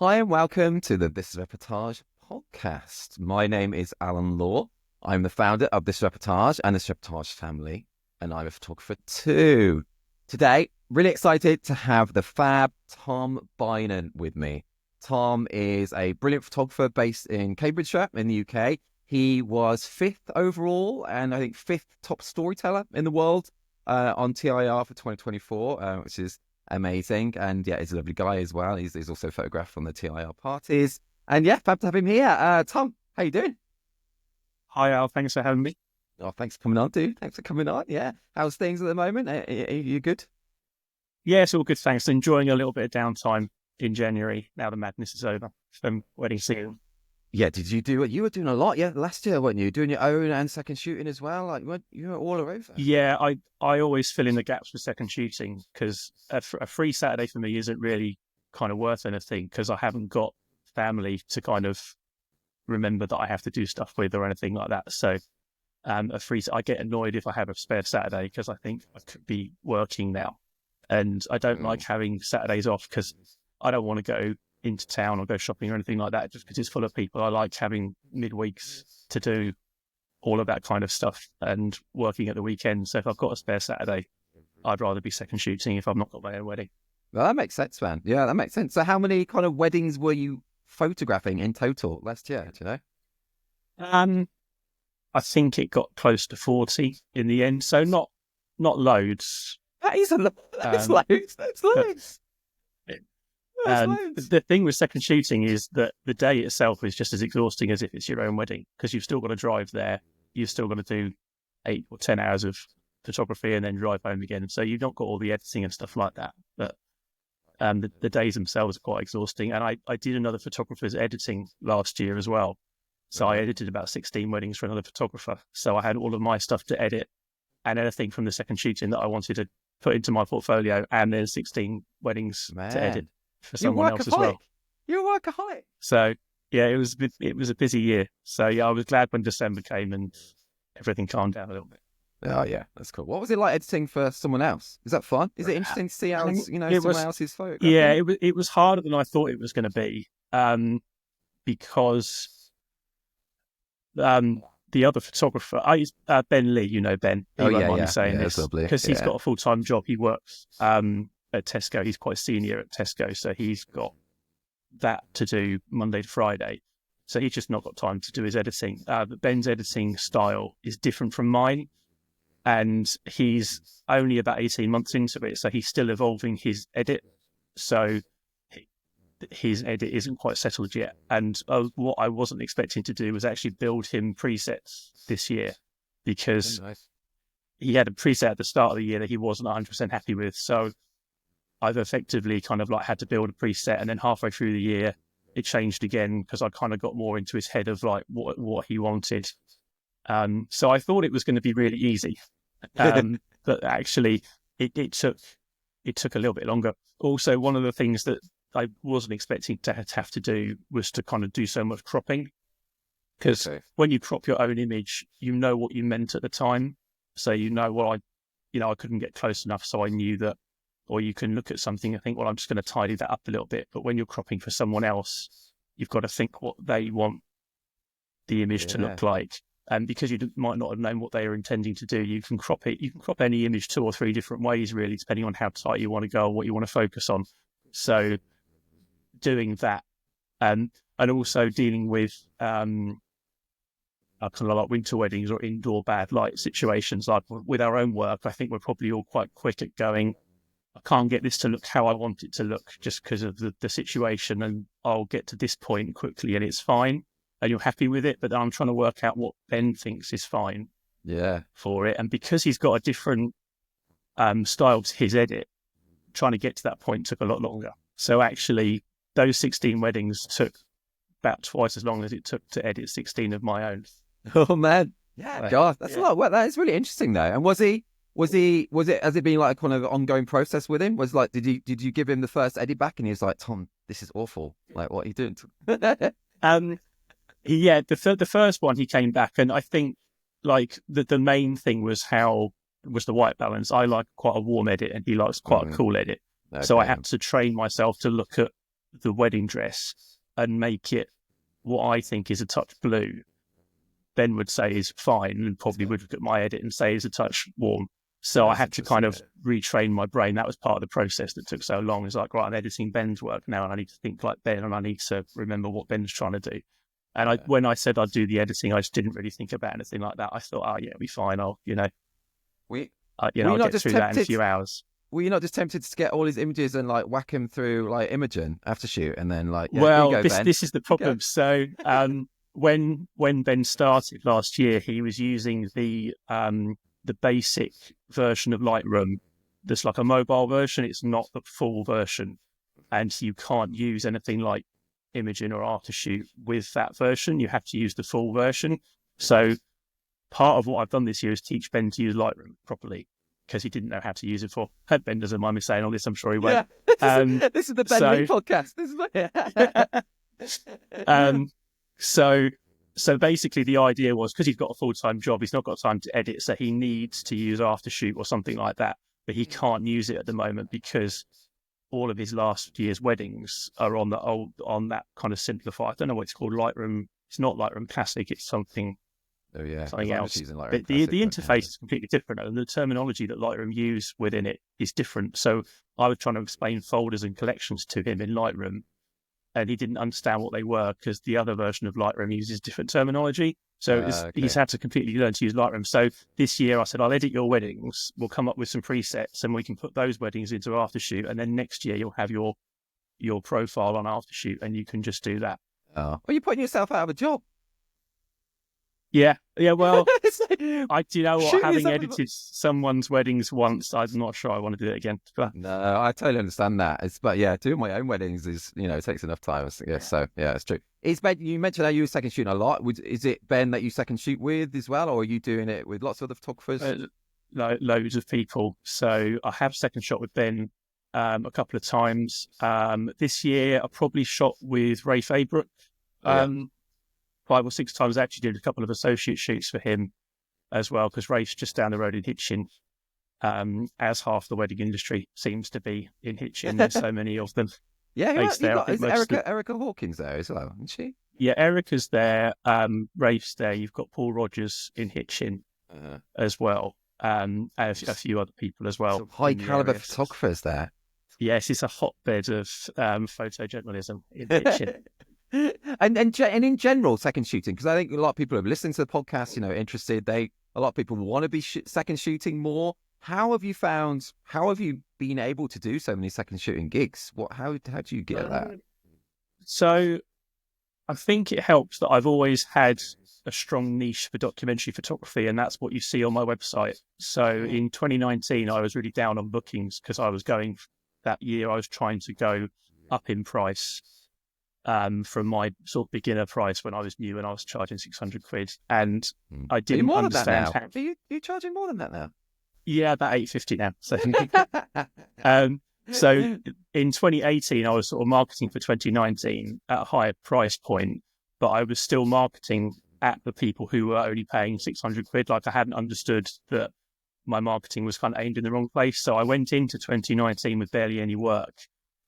Hi and welcome to the This Reportage Podcast. My name is Alan Law. I'm the founder of This Reportage and This Reportage family, and I'm a photographer too. Today, really excited to have the fab Tom Beynon with me. Tom is a brilliant photographer based in Cambridgeshire in the UK. He was 5th overall and I think 5th top storyteller in the world on TIR for 2024, which is amazing. And yeah, he's a lovely guy as well. He's also photographed on the TIR parties. And yeah, fab to have him here. Tom, how you doing? Hi, Al. Thanks for having me. Oh, thanks for coming on, dude. Thanks for coming on. Yeah. How's things at the moment? Are you good? Yeah, it's all good. Thanks. Enjoying a little bit of downtime in January. Now the madness is over from wedding season. Yeah. Did you do it? You were doing a lot, yeah, last year, weren't you? Doing your own and second shooting as well. Like you were all over. Yeah, I always fill in the gaps for second shooting because a free Saturday for me isn't really kind of worth anything because I haven't got family to kind of remember that I have to do stuff with or anything like that. So I get annoyed if I have a spare Saturday because I think I could be working now. And I don't like having Saturdays off because I don't want to go into town or go shopping or anything like that just because it's full of people. I like having midweeks to do all of that kind of stuff and working at the weekend. So if I've got a spare Saturday, I'd rather be second shooting if I've not got my own wedding. Well, that makes sense, man. Yeah, that makes sense. So how many kind of weddings were you photographing in total last year, do you know? I think it got close to 40 in the end. So not loads. That's loads. That's loads. The thing with second shooting is that the day itself is just as exhausting as if it's your own wedding because you've still got to drive there. You've still got to do 8 or 10 hours of photography and then drive home again. So you've not got all the editing and stuff like that. But the days themselves are quite exhausting. And I did another photographer's editing last year as well. So I edited about 16 weddings for another photographer. So I had all of my stuff to edit and anything from the second shooting that I wanted to put into my portfolio and then 16 weddings to edit for someone else as well. You're a workaholic. So yeah, it was a busy year. So yeah, I was glad when December came and everything calmed down a little bit. Oh yeah, that's cool. What was it like editing for someone else? Is that fun? Is it interesting to see how someone else's photo? Yeah, it was harder than I thought it was going to be because the other photographer, Ben Lee, you know Ben. He won't mind me saying this because he's got a full-time job. He works at Tesco. He's quite senior at Tesco, so he's got that to do Monday to Friday. So he's just not got time to do his editing. But Ben's editing style is different from mine, and he's only about 18 months into it, so he's still evolving his edit. So his edit isn't quite settled yet. And what I wasn't expecting to do was actually build him presets this year because he had a preset at the start of the year that he wasn't 100% happy with. So I've effectively kind of like had to build a preset, and then halfway through the year it changed again because I kind of got more into his head of like what he wanted. So I thought it was going to be really easy, but actually it took a little bit longer. Also, one of the things that I wasn't expecting to have to do was to kind of do so much cropping because when you crop your own image, you know what you meant at the time. So you know I couldn't get close enough, so I knew that. Or you can look at something and think, well, I'm just going to tidy that up a little bit. But when you're cropping for someone else, you've got to think what they want the image to look like. And because you might not have known what they are intending to do, you can crop it. You can crop any image 2 or 3 different ways, really, depending on how tight you want to go or what you want to focus on. So doing that and also dealing with kind of like winter weddings or indoor bad light situations. Like with our own work, I think we're probably all quite quick at going, I can't get this to look how I want it to look just because of the situation, and I'll get to this point quickly and it's fine and you're happy with it, but then I'm trying to work out what Ben thinks is fine for it. And because he's got a different style to his edit, trying to get to that point took a lot longer. So actually those 16 weddings took about twice as long as it took to edit 16 of my own. Oh man. Yeah, God, that's a lot of work. That is really interesting though. And was it, has it been like a kind of ongoing process with him? Was like, did you give him the first edit back and he was like, Tom, this is awful. Like, what are you doing? Yeah, the first one he came back, and I think like the main thing was the white balance. I like quite a warm edit and he likes quite a cool edit. Okay. So I had to train myself to look at the wedding dress and make it what I think is a touch blue, Ben would say is fine, and probably would look at my edit and say is a touch warm. So I had to kind of retrain my brain. That was part of the process that took so long. It's like, right, I'm editing Ben's work now, and I need to think like Ben, and I need to remember what Ben's trying to do. And when I said I'd do the editing, I just didn't really think about anything like that. I thought, oh yeah, it'll be fine. I'll get through that in a few hours. Were you not just tempted to get all his images and like whack him through like Imogen after shoot, and then like, this is the problem. So when Ben started last year, he was using the basic version of Lightroom. That's like a mobile version. It's not the full version, and you can't use anything like Imogen or Aftershoot with that version. You have to use the full version. So part of what I've done this year is teach Ben to use Lightroom properly, because he didn't know how to use it for. Hope Ben doesn't mind me saying all this. I'm sure he won't. Yeah, this is the Ben Lee podcast. This is So basically the idea was, because he's got a full-time job, he's not got time to edit, so he needs to use Aftershoot or something like that, but he can't use it at the moment because all of his last year's weddings are on that kind of simplified, I don't know what it's called, Lightroom. It's not Lightroom Classic, it's something else. But the interface is completely different, and the terminology that Lightroom use within it is different. So I was trying to explain folders and collections to him in Lightroom, and he didn't understand what they were because the other version of Lightroom uses different terminology. So he's had to completely learn to use Lightroom. So this year I said, I'll edit your weddings. We'll come up with some presets and we can put those weddings into Aftershoot. And then next year you'll have your profile on Aftershoot and you can just do that. Oh, well, you're putting yourself out of a job. Yeah. Well, having edited someone's weddings once, I'm not sure I want to do it again. But... No, I totally understand that. But doing my own weddings is, it takes enough time. So yeah, it's true. Ben, you mentioned how you were second shooting a lot. Is it Ben that you second shoot with as well, or are you doing it with lots of other photographers? Loads of people. So I have second shot with Ben a couple of times. This year I probably shot with Rafe Aybrook. 5 or 6 times. I actually did a couple of associate shoots for him as well, because Rafe's just down the road in Hitchin, as half the wedding industry seems to be in Hitchin. There's so many of them. Yeah, is Erica Hawkins there as well, isn't she? Yeah, Erica's there. Rafe's there. You've got Paul Rogers in Hitchin as well, and a few other people as well. Some high caliber photographers there. Yes, it's a hotbed of photojournalism in Hitchin. And in general, second shooting, because I think a lot of people are listening to the podcast, interested. A lot of people want to be second shooting more. How have you been able to do so many second shooting gigs? How do you get that? So I think it helps that I've always had a strong niche for documentary photography, and that's what you see on my website. So in 2019, I was really down on bookings because I was trying to go up in price. From my sort of beginner price when I was new and I was charging 600 quid, and I didn't understand how. Are you charging more than that now? Yeah, about 850 now. So, so in 2018, I was sort of marketing for 2019 at a higher price point, but I was still marketing at the people who were only paying 600 quid. Like I hadn't understood that my marketing was kind of aimed in the wrong place. So I went into 2019 with barely any work,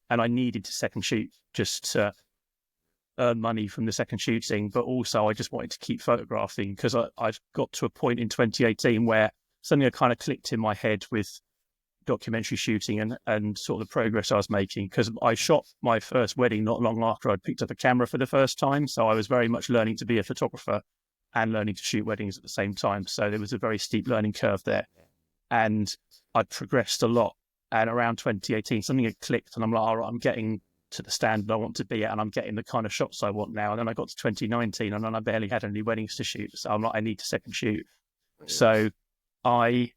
and I needed to second shoot just to earn money from the second shooting, but also I just wanted to keep photographing because I've got to a point in 2018 where something kind of clicked in my head with documentary shooting and sort of the progress I was making, because I shot my first wedding not long after I'd picked up a camera for the first time. So I was very much learning to be a photographer and learning to shoot weddings at the same time. So there was a very steep learning curve there, and I'd progressed a lot. And around 2018, something had clicked and I'm like, all right, I'm getting to the standard I want to be at, and I'm getting the kind of shots I want now. And then I got to 2019 and then I barely had any weddings to shoot. So I'm like, I need to second shoot. So I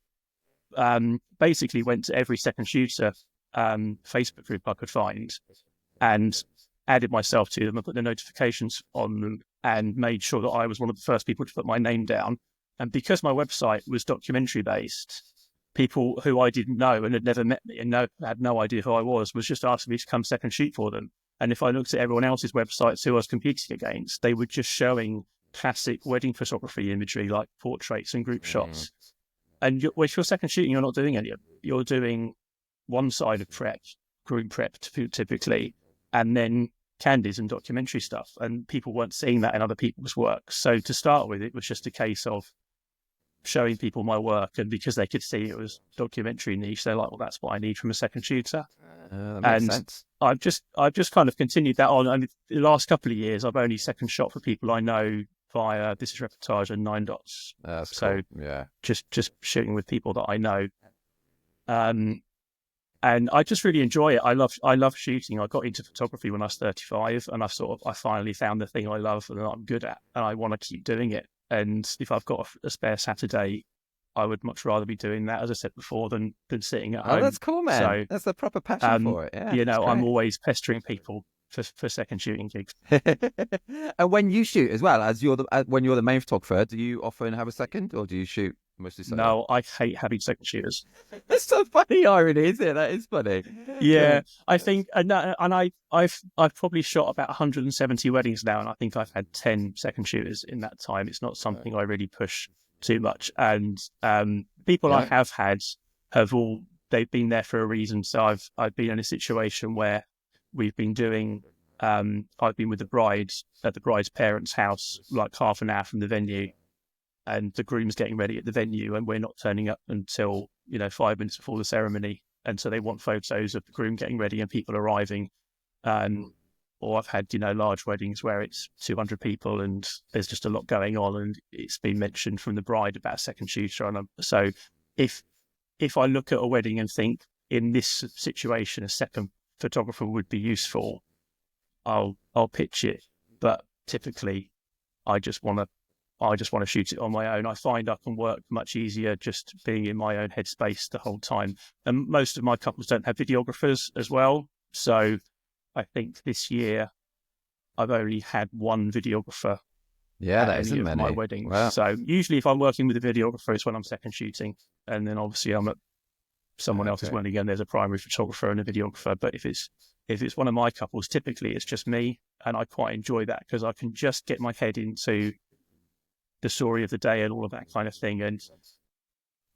basically went to every second shooter Facebook group I could find and added myself to them and put the notifications on them and made sure that I was one of the first people to put my name down. And because my website was documentary based, people who I didn't know and had never met me and had no idea who I was just asking me to come second shoot for them. And if I looked at everyone else's websites who I was competing against, they were just showing classic wedding photography imagery like portraits and group shots. And if you're second shooting, you're not doing any of it. You're doing one side of prep, group prep typically, and then candids and documentary stuff, and people weren't seeing that in other people's work. So to start with, it was just a case of showing people my work, and because they could see it was documentary niche, they're like, well, that's what I need from a second shooter. That makes sense. I've just kind of continued that on. And the last couple of years, I've only second shot for people I know via This Is Reportage and 9 Dots. That's so cool. Yeah, just shooting with people that I know. And I just really enjoy it. I love shooting. I got into photography when I was 35, and I finally found the thing I love and that I'm good at, and I want to keep doing it. And if I've got a spare Saturday, I would much rather be doing that, as I said before, than sitting at home. Oh, that's cool, man. So, that's the proper passion for it. Yeah, I'm always pestering people for second shooting gigs. And when you shoot as well, when you're the main photographer, do you often have a second, or do you shoot mostly solo? No, I hate having second shooters. It's so funny irony, isn't it? That is funny. Yeah, I think, and I've probably shot about 170 weddings now, and I think I've had 10 second shooters in that time. It's not something I really push too much, and people I have had they've been there for a reason. So I've been in a situation where we've been doing. I've been with the bride at the bride's parents' house, like half an hour from the venue, and the groom's getting ready at the venue, and we're not turning up until 5 minutes before the ceremony, and so they want photos of the groom getting ready and people arriving. Or I've had large weddings where it's 200 people and there's just a lot going on, and it's been mentioned from the bride about a second shooter. And so if I look at a wedding and think in this situation a second photographer would be useful, I'll pitch it. But typically, I just want to shoot it on my own. I find I can work much easier just being in my own headspace the whole time. And most of my couples don't have videographers as well. So I think this year I've only had one videographer. Yeah, that isn't many. My wedding. Wow. So usually if I'm working with a videographer, it's when I'm second shooting. And then obviously I'm at someone else's wedding and there's a primary photographer and a videographer. But if it's one of my couples, typically it's just me. And I quite enjoy that because I can just get my head into the story of the day and all of that kind of thing. And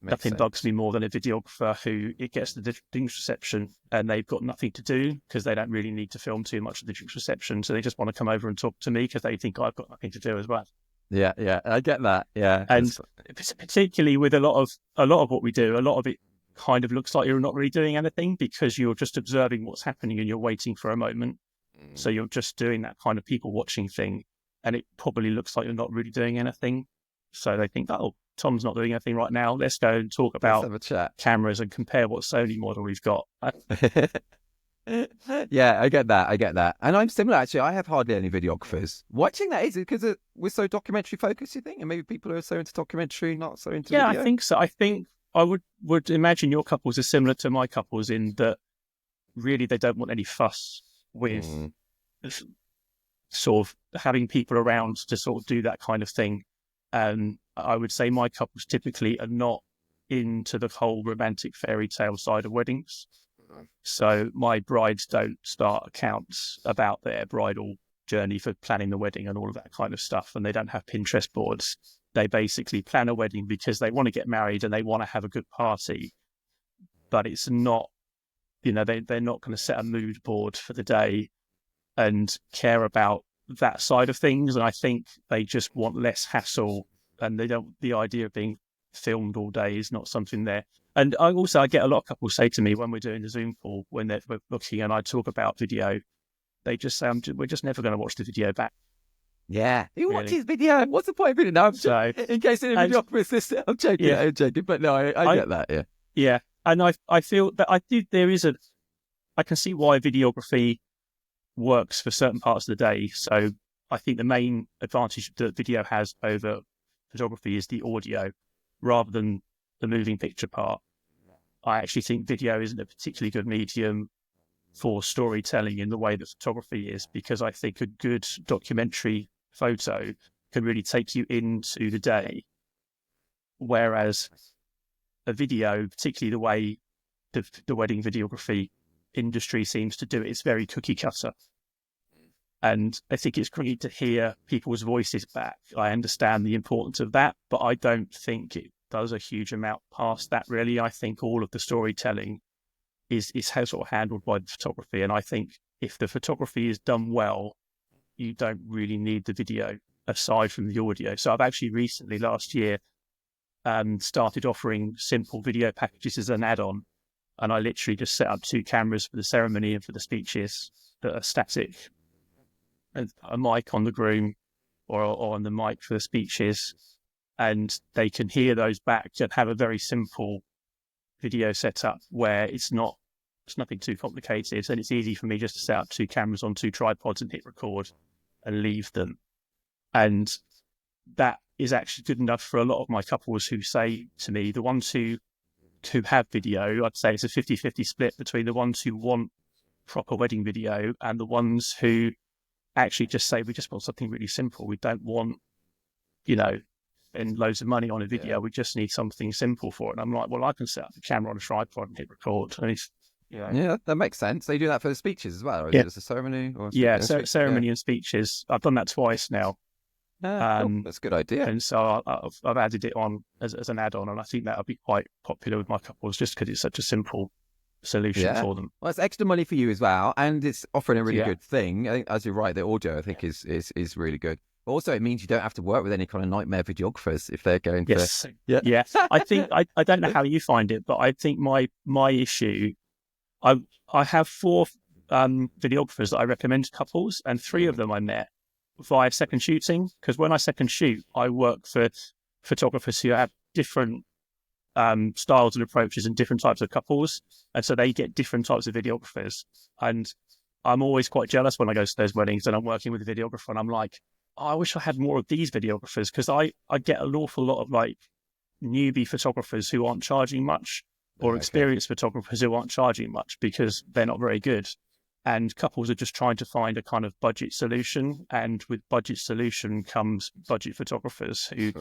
nothing bugs me more than a videographer who it gets the drinks reception and they've got nothing to do because they don't really need to film too much of the drinks reception. So they just want to come over and talk to me because they think I've got nothing to do as well. Yeah, I get that. Yeah, and particularly with a lot of what we do, a lot of it kind of looks like you're not really doing anything because you're just observing what's happening and you're waiting for a moment. So you're just doing that kind of people watching thing, and it probably looks like you're not really doing anything. So they think, oh, Tom's not doing anything right now. Let's go and talk about cameras and compare what Sony model we've got. Yeah, I get that. And I'm similar, actually. I have hardly any videographers. Why do you think that is? Because we're so documentary focused, you think? And maybe people are so into documentary, not so into video? Yeah, I think so. I think I would imagine your couples are similar to my couples in that really they don't want any fuss with sort of having people around to sort of do that kind of thing. And I would say my couples typically are not into the whole romantic fairy tale side of weddings. So my brides don't start accounts about their bridal journey for planning the wedding and all of that kind of stuff. And they don't have Pinterest boards. They basically plan a wedding because they want to get married and they want to have a good party. But it's not, they're not going to set a mood board for the day and care about that side of things. And I think they just want less hassle, and the idea of being filmed all day is not something there. And I get a lot of couples say to me when we're doing the Zoom call, when we're booking and I talk about video, they just say, we're just never going to watch the video back. Yeah. Who watches video? What's the point of it? No, in case any videographer is listening, I'm joking. Yeah. I'm joking. But no, I get that. Yeah. Yeah. And I feel that I can see why videography works for certain parts of the day. So I think the main advantage that video has over photography is the audio rather than the moving picture part. I actually think video isn't a particularly good medium for storytelling in the way that photography is, because I think a good documentary photo can really take you into the day. Whereas a video, particularly the way the wedding videography industry seems to do it, it's very cookie cutter. And I think it's great to hear people's voices back. I understand the importance of that, but I don't think it does a huge amount past that, really. I think all of the storytelling is sort of handled by the photography. And I think if the photography is done well, you don't really need the video aside from the audio. So I've actually recently, last year, started offering simple video packages as an add-on. And I literally just set up 2 cameras for the ceremony and for the speeches that are static, and a mic on the groom or on the mic for the speeches. And they can hear those back and have a very simple video setup where it's nothing too complicated. And it's easy for me just to set up 2 cameras on 2 tripods and hit record and leave them. And that is actually good enough for a lot of my couples who say to me, the ones who have video, I'd say it's a 50-50 split between the ones who want proper wedding video and the ones who actually just say, we just want something really simple. We don't want, spend loads of money on a video. We just need something simple for it. And I'm like, well, I can set up the camera on a tripod and hit record. And it's, Yeah, that makes sense. So you do that for the speeches as well, or is it just a ceremony? Or ceremony and speeches. I've done that twice now. That's a good idea. And so I've added it on as an add-on, and I think that'll be quite popular with my couples just because it's such a simple solution for them. Well, it's extra money for you as well, and it's offering a really good thing. I think, as you're right, the audio I think is really good. But also, it means you don't have to work with any kind of nightmare videographers if they're going to. Yes. I think I don't know how you find it, but I think my issue. I have 4 videographers that I recommend to couples, and 3 of them I met via second shooting, because when I second shoot, I work for photographers who have different styles and approaches and different types of couples, and so they get different types of videographers. And I'm always quite jealous when I go to those weddings and I'm working with a videographer, and I'm like, oh, I wish I had more of these videographers, because I get an awful lot of like newbie photographers who aren't charging much, or experienced photographers who aren't charging much because they're not very good. And couples are just trying to find a kind of budget solution. And with budget solution comes budget photographers who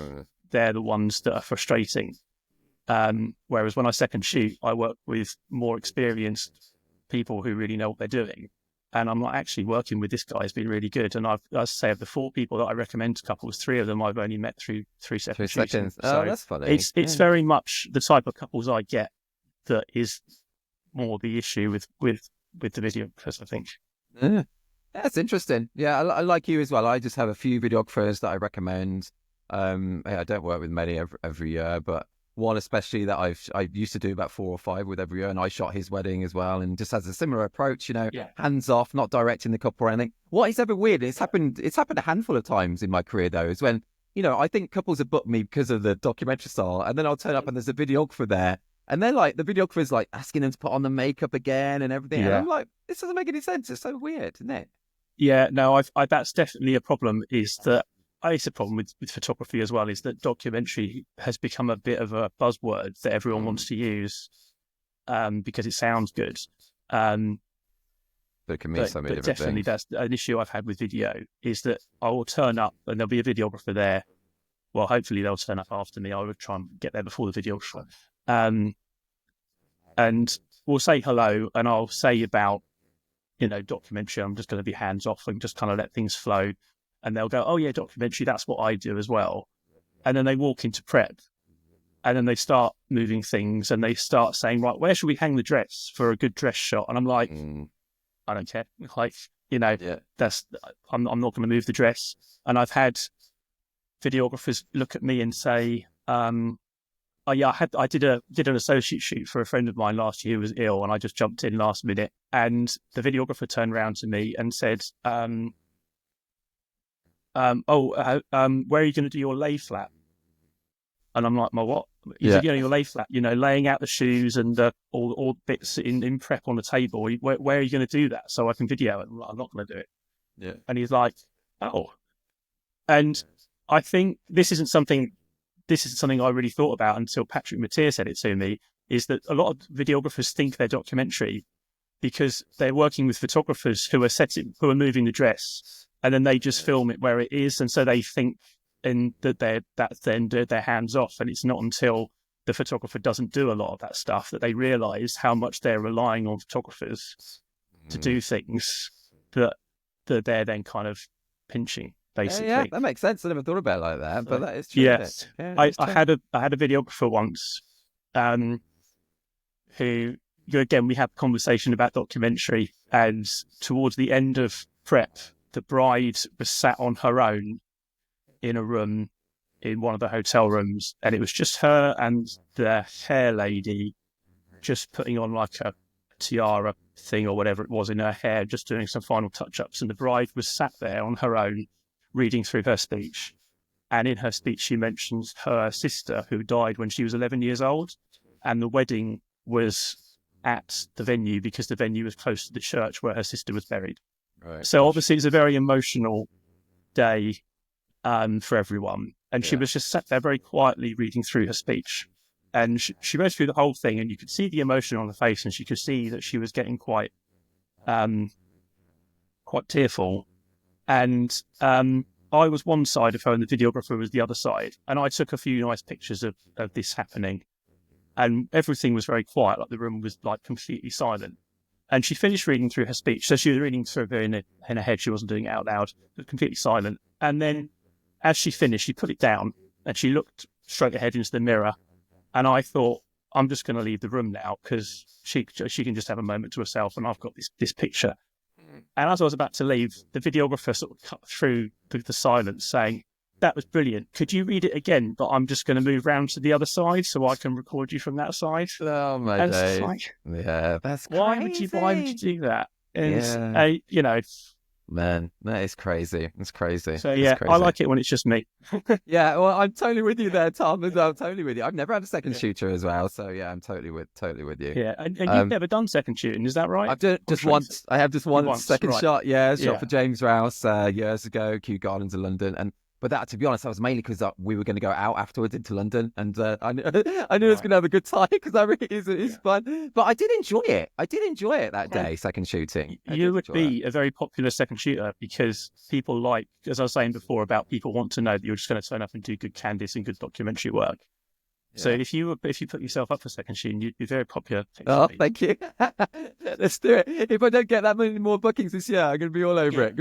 they're the ones that are frustrating. Whereas when I second shoot, I work with more experienced people who really know what they're doing. And I'm not actually working with this guy has been really good. And I've say of the 4 people that I recommend to couples, 3 of them I've only met through 3 second shootings. Oh, that's funny. It's very much the type of couples I get that is more the issue with the videographers, I think. Yeah, that's interesting. Yeah, I like you as well. I just have a few videographers that I recommend. I don't work with many every year, but one especially that I used to do about 4 or 5 with every year, and I shot his wedding as well, and just has a similar approach, hands off, not directing the couple or anything. What is ever weird, it's happened a handful of times in my career though, is when, I think couples have booked me because of the documentary style, and then I'll turn up and there's a videographer there, and they're like, the videographer's like asking them to put on the makeup again and everything. And I'm like, this doesn't make any sense. It's so weird, isn't it? Yeah, no, that's definitely a problem. Is that it's a problem with photography as well, is that documentary has become a bit of a buzzword that everyone wants to use because it sounds good. But it can mean so many different definitely things. That's an issue I've had with video, is that I will turn up and there'll be a videographer there. Well, hopefully they'll turn up after me. I would try and get there before the videographer. And we'll say hello, and I'll say about, documentary, I'm just going to be hands off and just kind of let things flow. And they'll go, oh yeah, documentary, that's what I do as well. And then they walk into prep, and then they start moving things, and they start saying, right, where should we hang the dress for a good dress shot? And I'm like, I don't care. Like, I'm not going to move the dress. And I've had videographers look at me and say, I did an associate shoot for a friend of mine last year who was ill, and I just jumped in last minute. And the videographer turned around to me and said, where are you going to do your lay flat? And I'm like, my what? He said, your lay flat, laying out the shoes and all bits in prep on the table. Where are you going to do that so I can video it? I'm not going to do it. Yeah. And he's like, oh. And I think this isn't something I really thought about until Patrick Mateer said it to me, is that a lot of videographers think they're documentary because they're working with photographers who are moving the dress, and then they just film it where it is. And so they think that's then they're hands off. And it's not until the photographer doesn't do a lot of that stuff that they realize how much they're relying on photographers to do things that they're then kind of pinching. Basically. Yeah, that makes sense. I never thought about it like that, but that is true. Yes, I had a videographer once who, again, we had a conversation about documentary, and towards the end of prep, the bride was sat on her own in a room in one of the hotel rooms, and it was just her and the hair lady just putting on like a tiara thing or whatever it was in her hair, just doing some final touch-ups. And the bride was sat there on her own reading through her speech. And in her speech, she mentions her sister who died when she was 11 years old. And the wedding was at the venue because the venue was close to the church where her sister was buried. Right. So obviously it's a very emotional day for everyone. And she was just sat there very quietly reading through her speech. And she read through the whole thing, and you could see the emotion on her face, and she could see that she was getting quite tearful. And I was one side of her, and the videographer was the other side. And I took a few nice pictures of this happening. And everything was very quiet, like the room was like completely silent. And she finished reading through her speech. So she was reading through it in her head. She wasn't doing it out loud, but completely silent. And then as she finished, she put it down, and she looked straight ahead into the mirror. And I thought, I'm just going to leave the room now because she can just have a moment to herself, and I've got this picture. And as I was about to leave, the videographer sort of cut through the silence saying, "That was brilliant. Could you read it again? But I'm just going to move round to the other side so I can record you from that side." Oh, my days. Like, yeah, that's crazy. Why would you do that? And, Man, that is crazy. It's crazy. So, yeah, crazy. I like it when it's just me. Yeah, well, I'm totally with you there, Tom. I'm totally with you. I've never had a second shooter as well. So, yeah, I'm totally with you. Yeah, and you've never done second shooting, is that right? I've done just once. I have just one second shot. Yeah, shot for James Rouse years ago, Kew Gardens in London. But that, to be honest, that was mainly because we were going to go out afterwards into London, and I knew I was going to have a good time because that really is fun. But I did enjoy it. that day, second shooting. You would be a very popular second shooter because people like, as I was saying before, about people want to know that you're just going to turn up and do good candid and good documentary work. Yeah. So if you put yourself up for second shooting, you'd be very popular. Oh, thank you. Let's do it. If I don't get that many more bookings this year, I'm going to be all over it.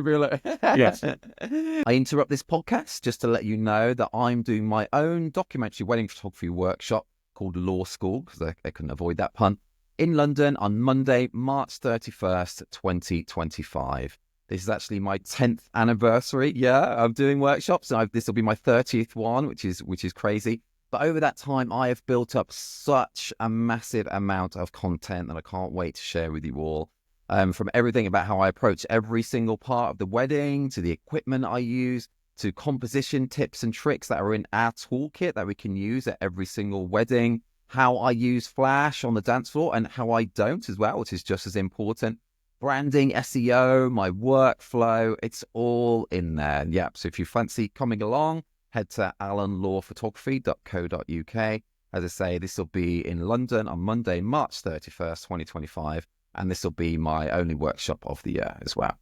Yes. I interrupt this podcast just to let you know that I'm doing my own documentary wedding photography workshop called Law School, because I couldn't avoid that pun, in London on Monday, March 31st, 2025. This is actually my 10th anniversary. Yeah, I'm doing workshops, and this will be my 30th one, which is crazy. But over that time, I have built up such a massive amount of content that I can't wait to share with you all. From everything about how I approach every single part of the wedding, to the equipment I use, to composition tips and tricks that are in our toolkit that we can use at every single wedding, how I use Flash on the dance floor and how I don't as well, which is just as important. Branding, SEO, my workflow, it's all in there. Yeah, so if you fancy coming along, head to alanlawphotography.co.uk. As I say, this will be in London on Monday, March 31st, 2025. And this will be my only workshop of the year as well.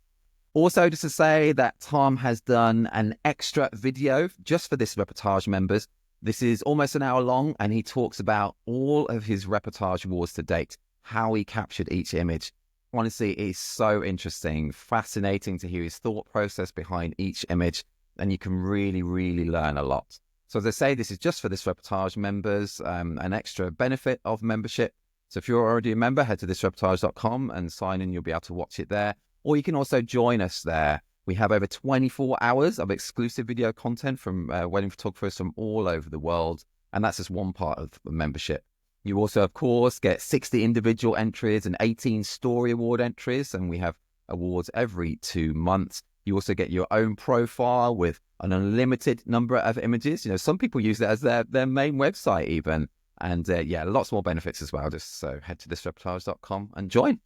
Also, just to say that Tom has done an extra video just for this Reportage members. This is almost an hour long, and he talks about all of his Reportage awards to date, how he captured each image. Honestly, it's so interesting, fascinating to hear his thought process behind each image. And you can really, really learn a lot. So as I say, this is just for this Reportage members, an extra benefit of membership. So if you're already a member, head to thisreportage.com and sign in. You'll be able to watch it there. Or you can also join us there. We have over 24 hours of exclusive video content from wedding photographers from all over the world. And that's just one part of the membership. You also, of course, get 60 individual entries and 18 story award entries. And we have awards every 2 months. You also get your own profile with an unlimited number of images. Some people use it as their main website even. And lots more benefits as well. Just so head to thisreportage.com and join.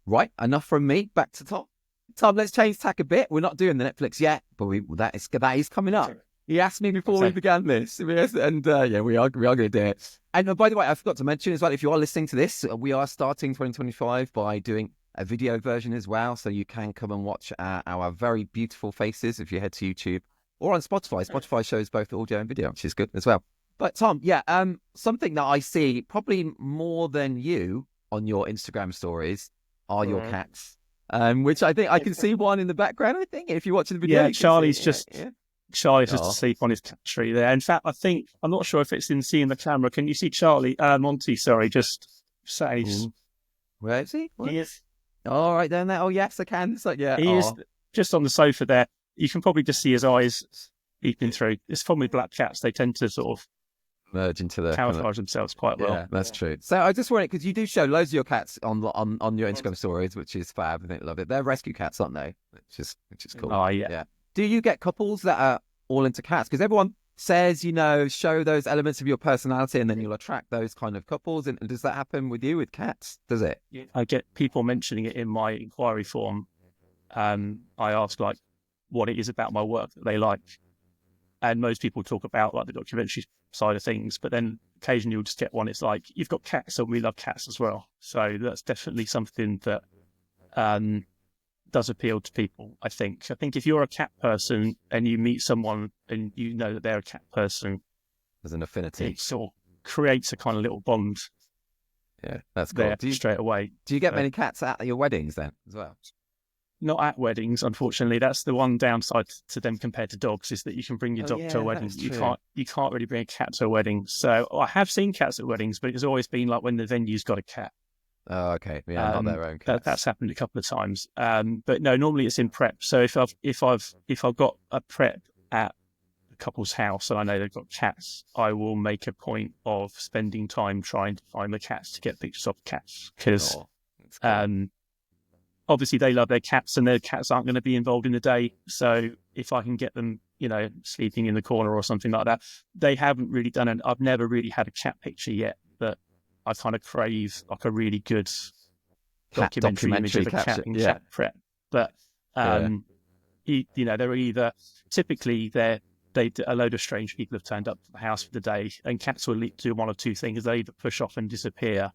Right, enough from me. Back to Tom. Tom, let's change tack a bit. We're not doing the Netflix yet, but that is coming up. He asked me before we began this. And we are going to do it. And by the way, I forgot to mention as well, if you are listening to this, we are starting 2025 by doing a video version as well, so you can come and watch our very beautiful faces if you head to YouTube or on Spotify. Spotify shows both audio and video, which is good as well. But Tom, something that I see probably more than you on your Instagram stories are your cats, which I think I can see one in the background. I think if you're watching the video, yeah, Charlie's just asleep on his cat tree there. In fact, I'm not sure if it's in seeing the camera. Can you see Charlie? Monty, sorry, just sat. Where is he? What? He is. All right, then. Oh, yes, I can. It's like, yeah. He is just on the sofa there. You can probably just see his eyes peeping through. It's fun with black cats. They tend to sort of merge into the camouflage themselves quite well. Yeah, that's true. So I just wanted, because you do show loads of your cats on your Instagram stories, which is fab. I think love it. They're rescue cats, aren't they? Which is cool. Oh yeah. Do you get couples that are all into cats? Because everyone says, show those elements of your personality, and then you'll attract those kind of couples. And does that happen with you with cats? Does it? I get people mentioning it in my inquiry form. I ask like what it is about my work that they like, and most people talk about like the documentary side of things, but then occasionally you'll just get one. It's like, you've got cats, and we love cats as well. So that's definitely something that does appeal to people. I think if you're a cat person and you meet someone and you know that they're a cat person, there's an affinity. It sort of creates a kind of little bond. Yeah, that's cool. Straight away. Do you get many cats at your weddings then as well? Not at weddings, unfortunately. That's the one downside to them compared to dogs, is that you can bring your dog to a wedding. You can't really bring a cat to a wedding. So I have seen cats at weddings, but it's always been like when the venue's got a cat. Oh, okay. Yeah, not their own cats. That's happened a couple of times. But no, normally it's in prep. So if I've got a prep at a couple's house and I know they've got cats, I will make a point of spending time trying to find the cats to get pictures of cats, because obviously they love their cats and their cats aren't going to be involved in the day. So if I can get them, sleeping in the corner or something like that, they haven't really done it. I've never really had a cat picture yet, but I kind of crave like a really good documentary image of a cat in cat prep. But, they're either, typically a load of strange people have turned up to the house for the day, and cats will do one of two things. They either push off and disappear,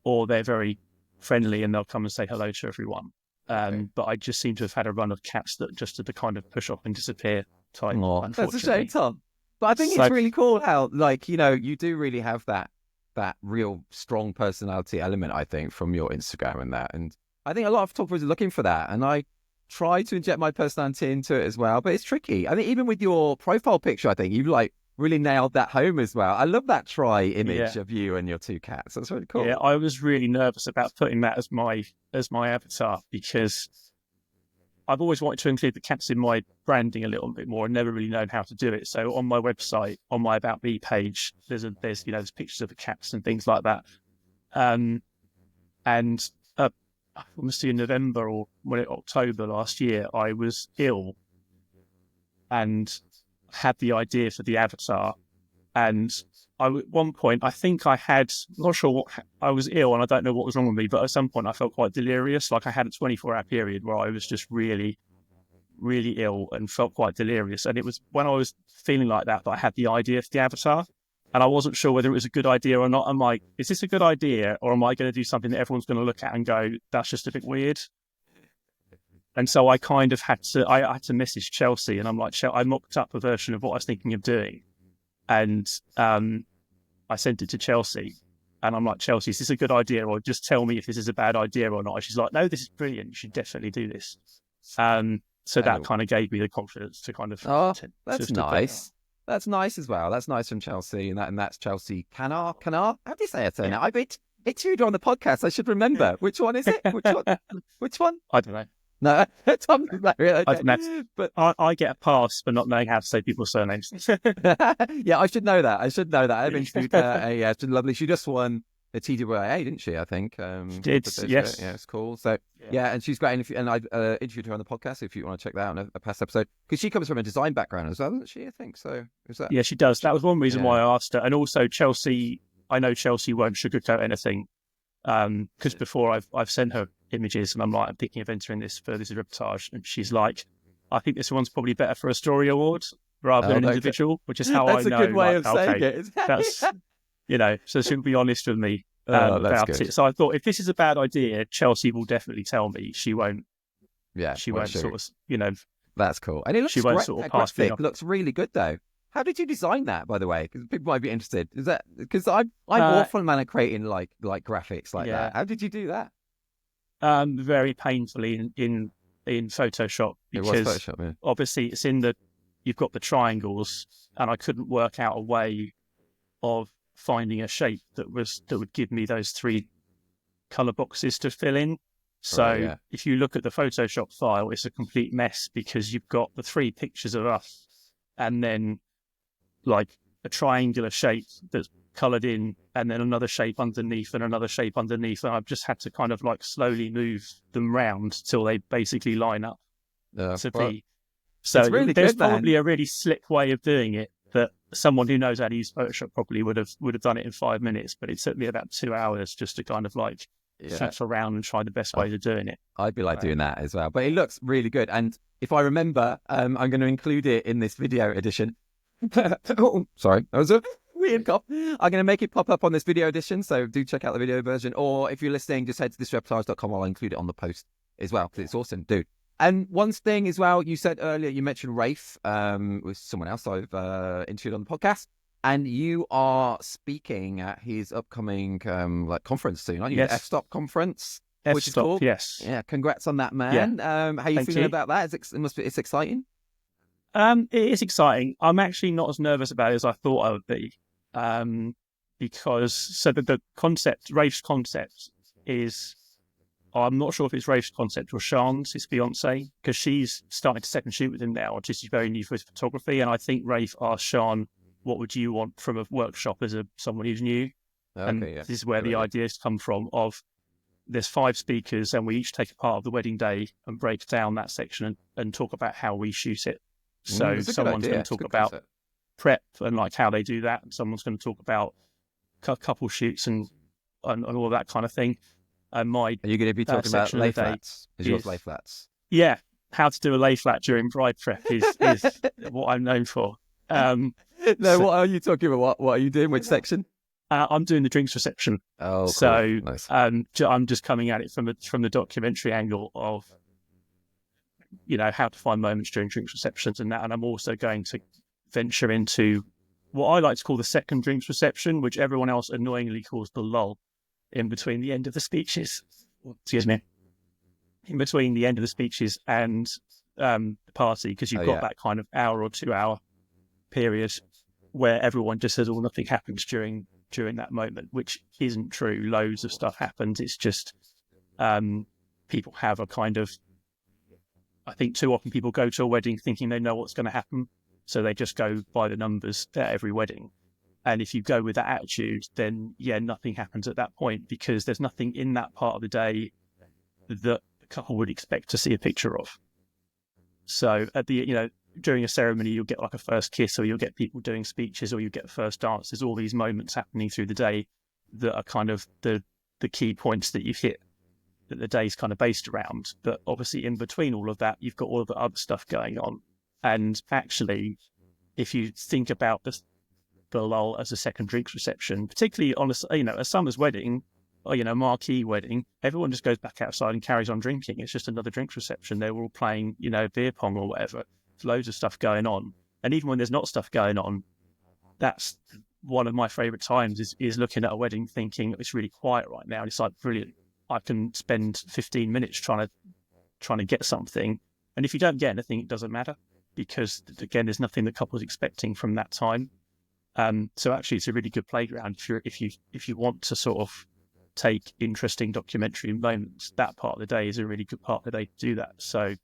or they're very friendly and they'll come and say hello to everyone. But I just seem to have had a run of cats that just did the kind of push off and disappear type. That's a shame, Tom. But I think it's really cool how, you do really have that real strong personality element, I think, from your Instagram and that. And I think a lot of photographers are looking for that. And I try to inject my personality into it as well, but it's tricky. I think even with your profile picture, I think you've really nailed that home as well. I love that image of you and your two cats. That's really cool. Yeah, I was really nervous about putting that as my avatar, because I've always wanted to include the cats in my branding a little bit more and never really known how to do it. So on my website, on my About Me page, there's pictures of the cats and things like that. And almost in November or October last year, I was ill and had the idea for the avatar. And at one point, I think I had, not sure what, I was ill and I don't know what was wrong with me, but at some point I felt quite delirious. Like I had a 24-hour period where I was just really, really ill and felt quite delirious. And it was when I was feeling like that I had the idea for the avatar. And I wasn't sure whether it was a good idea or not. I'm like, is this a good idea? Or am I going to do something that everyone's going to look at and go, that's just a bit weird? And so I kind of had to message Chelsea, and I'm like, I mocked up a version of what I was thinking of doing. And I sent it to Chelsea, and I'm like, Chelsea, is this a good idea? Or just tell me if this is a bad idea or not. And she's like, no, this is brilliant. You should definitely do this. So that kind of gave me the confidence to kind of... Oh, that's nice. That's nice as well. That's nice from Chelsea, and that's Chelsea Canar. How do you say it? Now it's you on the podcast. I should remember. Which one is it? Which one? I don't know. No, Tom. I don't know. But I get a pass for not knowing how to say people's surnames. Yeah, I should know that. I've interviewed her. Yeah, it's been lovely. She just won the TWIA, didn't she? I think. Yes. Yeah, it's cool. So yeah, and she's great. And I've interviewed her on the podcast. If you want to check that out on a past episode, because she comes from a design background as well, doesn't she? I think so. Is that? Yeah, she does. That was one reason why I asked her. And also Chelsea. I know Chelsea won't sugarcoat anything. Because before I've sent her images and I'm like, I'm thinking of entering this for this reportage, and she's like, I think this one's probably better for a story award rather than an individual, which is how I know. That's a good way of saying it. That's so she'll be honest with me about it. So I thought, if this is a bad idea, Chelsea will definitely tell me. She won't. Yeah, she won't sort of That's cool, and it looks great. Sort of graphic looks really good though. How did you design that, by the way? Because people might be interested. Is that because I'm awful man at creating like graphics like that? How did you do that? Very painfully in Photoshop, because it was Photoshop, obviously it's you've got the triangles, and I couldn't work out a way of finding a shape that would give me those three color boxes to fill in. So if you look at the Photoshop file, it's a complete mess because you've got the 3 pictures of us and then like a triangular shape that's colored in and then another shape underneath and another shape underneath. And I've just had to kind of like slowly move them round till they basically line up to be. So really there's good, probably a really slick way of doing it that someone who knows how to use Photoshop properly would have done it in 5 minutes, but it took me about 2 hours just to kind of like flip around and try the best way of doing it. I'd be like doing that as well, but it looks really good. And if I remember, I'm going to include it in this video edition. Oh, sorry, that was a weird cough. I'm going to make it pop up on this video edition, so do check out the video version. Or if you're listening, just head to thisreportage.com. I'll include it on the post as well, because it's awesome, dude. And one thing as well, you said earlier, you mentioned Rafe with someone else I've interviewed on the podcast. And you are speaking at his upcoming like conference soon, aren't you? Yes. The F-Stop conference, which is F-Stop, cool. yes. Yeah, congrats on that, man. Yeah. How are you feeling about that? It's exciting? It is exciting. I'm actually not as nervous about it as I thought I would be. Because the concept, Rafe's concept is, I'm not sure if it's Rafe's concept or Sean's, his fiance, because she's starting to second shoot with him now, and she's very new for his photography. And I think Rafe asked Sean, what would you want from a workshop as someone who's new? This is where the ideas come from of there's 5 speakers and we each take a part of the wedding day and break down that section and talk about how we shoot it. So someone's going to talk about prep and like how they do that. And someone's going to talk about couple shoots and all of that kind of thing. And are you going to be talking about lay flats? Is yours lay flats? Yeah. How to do a lay flat during bride prep is what I'm known for. What are you talking about? What are you doing? Which section? I'm doing the drinks reception. Oh, cool. So nice. I'm just coming at it from the documentary angle of, how to find moments during drinks receptions and that. And I'm also going to venture into what I like to call the second drinks reception, which everyone else annoyingly calls the lull, in between the end of the speeches. Excuse me. In between the end of the speeches and the party, because you've got that kind of hour or 2 hour period where everyone just says, nothing happens during that moment, which isn't true. Loads of stuff happens. It's just people have a kind of, I think too often people go to a wedding thinking they know what's going to happen, so they just go by the numbers at every wedding. And if you go with that attitude, then nothing happens at that point, because there's nothing in that part of the day that the couple would expect to see a picture of. So at the during a ceremony, you'll get like a first kiss, or you'll get people doing speeches, or you get first dance. There's all these moments happening through the day that are kind of the key points that you've hit, that the day's kind of based around. But obviously in between all of that, you've got all of the other stuff going on. And actually, if you think about the lull as a second drinks reception, particularly on a summer's wedding, or marquee wedding, everyone just goes back outside and carries on drinking. It's just another drinks reception. They're all playing, beer pong or whatever. There's loads of stuff going on. And even when there's not stuff going on, that's one of my favorite times is looking at a wedding thinking it's really quiet right now. And it's like, brilliant. I can spend 15 minutes trying to get something. And if you don't get anything, it doesn't matter, because again, there's nothing the couple's expecting from that time. So actually it's a really good playground if you want to sort of take interesting documentary moments. That part of the day is a really good part of the day to do that. So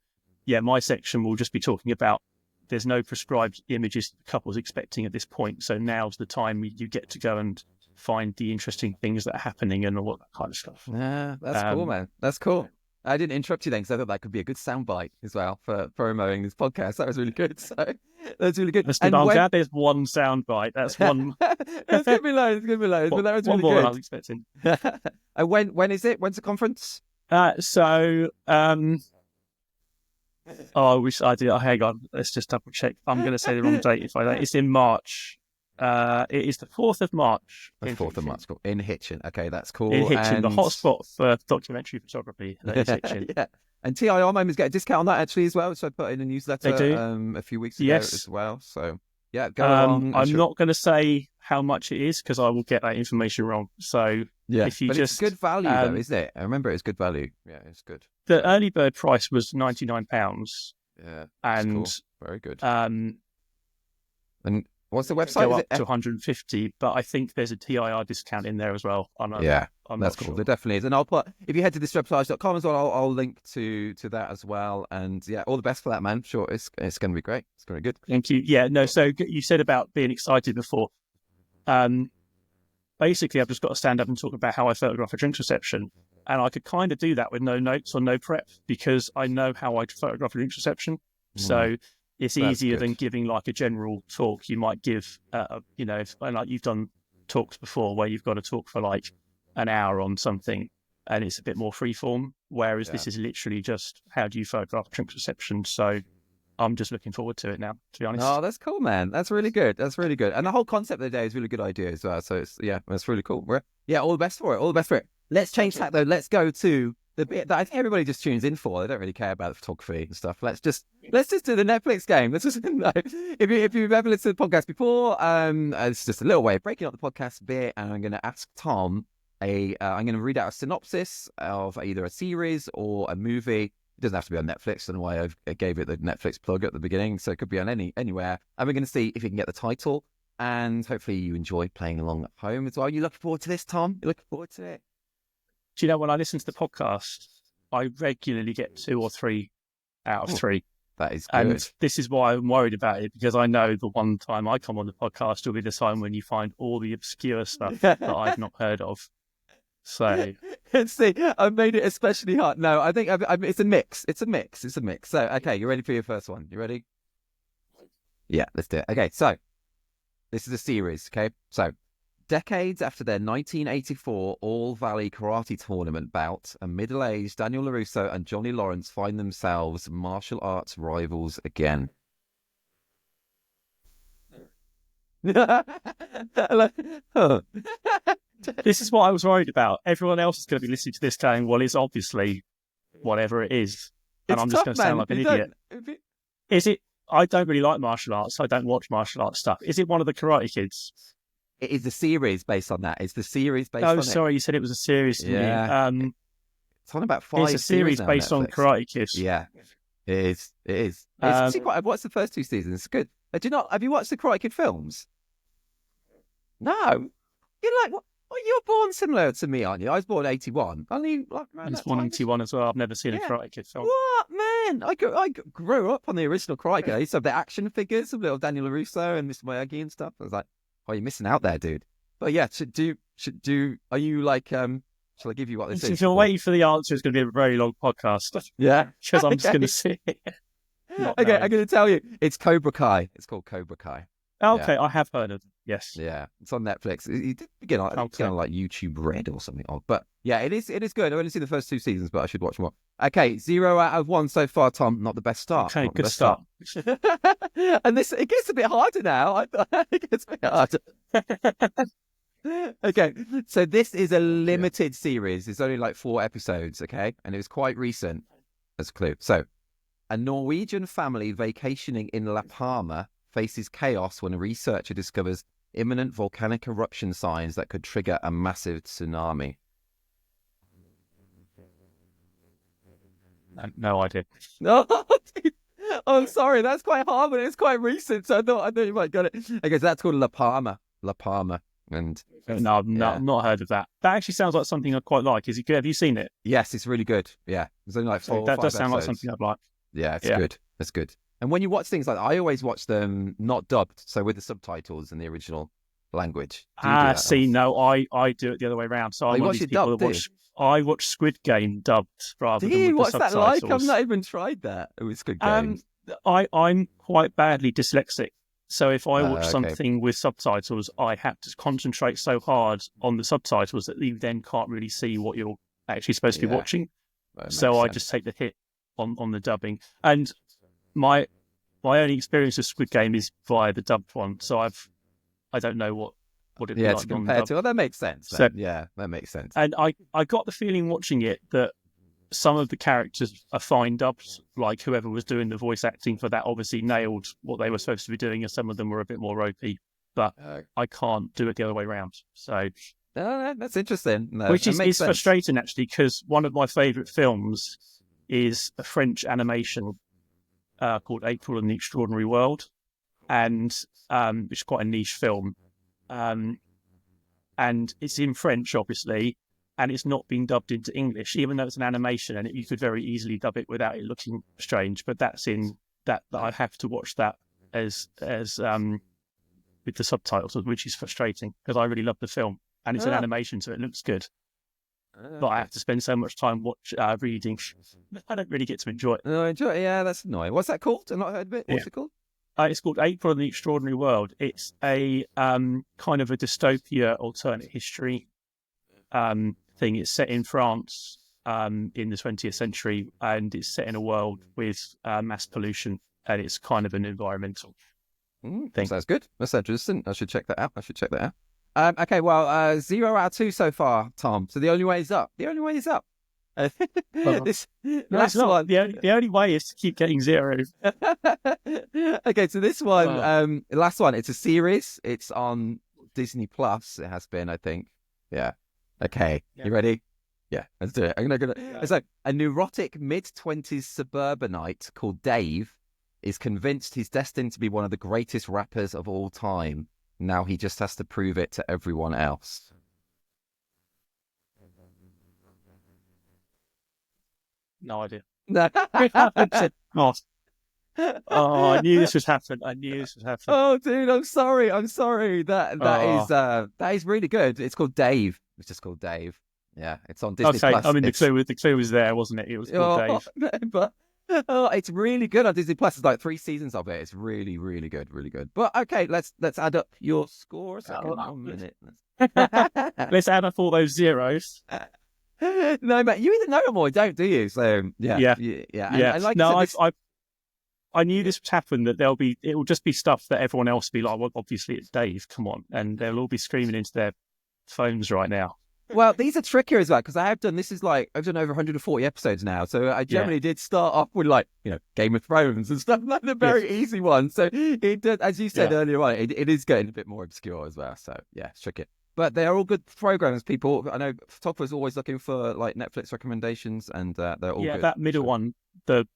my section will just be talking about, there's no prescribed images the couple's expecting at this point. So now's the time you get to go and find the interesting things that are happening and all that kind of stuff. Yeah, that's cool, man. That's cool. I didn't interrupt you then, because I thought that could be a good soundbite as well for promoting this podcast. That was really good. So that's really good. I'm glad there's one soundbite. That's one. It's going to be loads. But that was really one more good. than I was expecting. And when is it? When's the conference? I wish I did. Hang on. Let's just double check. I'm going to say the wrong date if I don't. It's in March. It is the 4th of March. The 4th of March, cool. In Hitchin. Okay, that's cool. In Hitchin, the hotspot for documentary photography. That is Hitchin. Yeah. And TIR members get a discount on that actually as well. So I put in a newsletter a few weeks ago as well. So go along. I'm not going to say how much it is, because I will get that information wrong. So if you it's good value though, isn't it? I remember it's good value. Yeah, it's good. The early bird price was £99. Yeah, and cool. Very good. And What's the website? Go up to 150, but I think there's a TIR discount in there as well. I'm that's cool. Sure. There definitely is. And I'll put, if you head to thisreportage.com as well, I'll link to that as well. And yeah, all the best for that, man. Sure, it's going to be great. It's going to be good. Thank you. Yeah, no, so you said about being excited before. Basically, I've just got to stand up and talk about how I photograph a drinks reception. And I could kind of do that with no notes or no prep because I know how I photograph a drinks reception. So it's easier than giving like a general talk. You might give, like you've done talks before where you've got to talk for like an hour on something and it's a bit more freeform. Whereas this is literally just how do you photograph a drinks reception? So I'm just looking forward to it now, to be honest. Oh, that's cool, man. That's really good. That's really good. And the whole concept of the day is a really good idea as well. So that's really cool. All the best for it. All the best for it. Let's change tack though. Let's go to the bit that I think everybody just tunes in for. They don't really care about the photography and stuff. Let's just do the Netflix game. Let's just if you've ever listened to the podcast before, it's just a little way of breaking up the podcast a bit. And I'm going to ask Tom I'm going to read out a synopsis of either a series or a movie. It doesn't have to be on Netflix. I don't know why I gave it the Netflix plug at the beginning. So it could be on anywhere. And we're going to see if you can get the title. And hopefully you enjoy playing along at home as well. You looking forward to this, Tom? You looking forward to it? Do you know, when I listen to the podcast, I regularly get 2 or 3 out of 3. That is good. And this is why I'm worried about it, because I know the one time I come on the podcast will be the time when you find all the obscure stuff that I've not heard of. So, see, I made it especially hard. No, I think it's a mix. It's a mix. So, okay, you ready for your first one? You ready? Yeah, let's do it. Okay, so this is a series. Okay, so decades after their 1984 All-Valley Karate Tournament bout, a middle-aged Daniel LaRusso and Johnny Lawrence find themselves martial arts rivals again. This is what I was worried about. Everyone else is going to be listening to this going, well, it's obviously whatever it is. And I'm just going to sound like an idiot. Is it? I don't really like martial arts. I don't watch martial arts stuff. Is it one of the Karate Kids? It is the series based on that. It's the series based on it. Oh, sorry, you said it was a series. Yeah. It's on about 5 It's a series based on Karate Kids. Yeah, it is. It's actually quite, I've watched the first 2 seasons. It's good. Have you watched the Karate Kid films? No. You're like, what? Well, you were born similar to me, aren't you? I was born 81. Only like around that time. 81 as well. I've never seen a Karate Kid film. What, man? I grew up on the original Karate Kid. I used to have the action figures of little Daniel LaRusso and Mr. Miyagi and stuff. I was like, oh, you're missing out there, dude. But yeah, are you like, shall I give you what this is? If you're waiting for the answer, it's going to be a very long podcast. Yeah. Because I'm just going to sit here. Okay, I'm going to tell you. It's Cobra Kai. It's called Cobra Kai. Okay, yeah. I have heard of it. Yes. Yeah, it's on Netflix. It did begin on like YouTube Red or something odd. But yeah, it is good. I've only seen the first 2 seasons, but I should watch more. Okay, 0 out of 1 so far, Tom. Not the best start. Okay, good start. And it gets a bit harder now. It gets a bit harder. Okay, so this is a limited series. It's only like 4 episodes, okay? And it was quite recent, as a clue. So, a Norwegian family vacationing in La Palma faces chaos when a researcher discovers imminent volcanic eruption signs that could trigger a massive tsunami. No idea. No, I'm sorry. That's quite hard, but it's quite recent, so I thought you might get it. Okay, so that's called La Palma. La Palma. And no, I've not heard of that. That actually sounds like something I'd quite like. Is it good? Have you seen it? Yes, it's really good. Yeah, there's only like 4 or 5 That does sound episodes. like something I'd like. Yeah, it's good. It's good. And when you watch things like that, I always watch them not dubbed, so with the subtitles in the original language. No, I do it the other way around. So I'm one of these people that I watch Squid Game dubbed rather than with the subtitles. What's that like? I've not even tried that with Squid Game. I'm quite badly dyslexic. So if I watch something with subtitles, I have to concentrate so hard on the subtitles that you then can't really see what you're actually supposed to be watching. So I just take the hit on the dubbing. And my only experience of Squid Game is via the dubbed one. So I don't know what it like to compare to. Well, that makes sense. So, yeah, that makes sense. And I got the feeling watching it that some of the characters are fine dubbed, like whoever was doing the voice acting for that obviously nailed what they were supposed to be doing, and some of them were a bit more ropey. But I can't do it the other way around. So that's interesting. No, which is frustrating actually, because one of my favourite films is a French animation called April in the Extraordinary World. and which is quite a niche film. And it's in French, obviously, and it's not being dubbed into English, even though it's an animation, and you could very easily dub it without it looking strange. But that's in that I have to watch that as with the subtitles, which is frustrating because I really love the film, and it's an animation, so it looks good. But I have to spend so much time reading. I don't really get to enjoy it. No, enjoy it. Yeah, that's annoying. What's that called? I've not heard of it. What's it called? It's called April in the Extraordinary World. It's a kind of a dystopia alternate history thing. It's set in France in the 20th century, and it's set in a world with mass pollution, and it's kind of an environmental thing. Sounds good. That's interesting. I should check that out. Okay, well, 0 out of 2 so far, Tom. So the only way is up. This last one. The only way is to keep getting 0. Okay, so this one, last one, it's a series. It's on Disney Plus. It has been, I think. Yeah. Okay. Yeah. You ready? Yeah, let's do it. It's like a neurotic mid-20s suburbanite called Dave is convinced he's destined to be one of the greatest rappers of all time. Now he just has to prove it to everyone else. No idea. No. Oh, I knew this would happen. Oh, dude, I'm sorry. That is really good. It's called Dave. It's just called Dave. Yeah, it's on Disney Plus. I mean, the clue was there, wasn't it? It was called Dave. But it's really good on Disney Plus. It's like 3 seasons of it. It's really, really good, really good. But okay, let's add up your score. 1 minute. Let's add up all those zeros. No, mate, you either know them or don't, do you? So yeah. And like I knew this would happen. That it will just be stuff that everyone else will be like, well, obviously it's Dave. Come on, and they'll all be screaming into their phones right now. Well, these are trickier as well because I've done over 140 episodes now. So I generally did start off with Game of Thrones and stuff like the very easy ones. So it does, as you said earlier on, it is getting a bit more obscure as well. So yeah, it's tricky. But they are all good programs. People, I know photographers are always looking for Netflix recommendations, and they're all good. Yeah, that middle one, the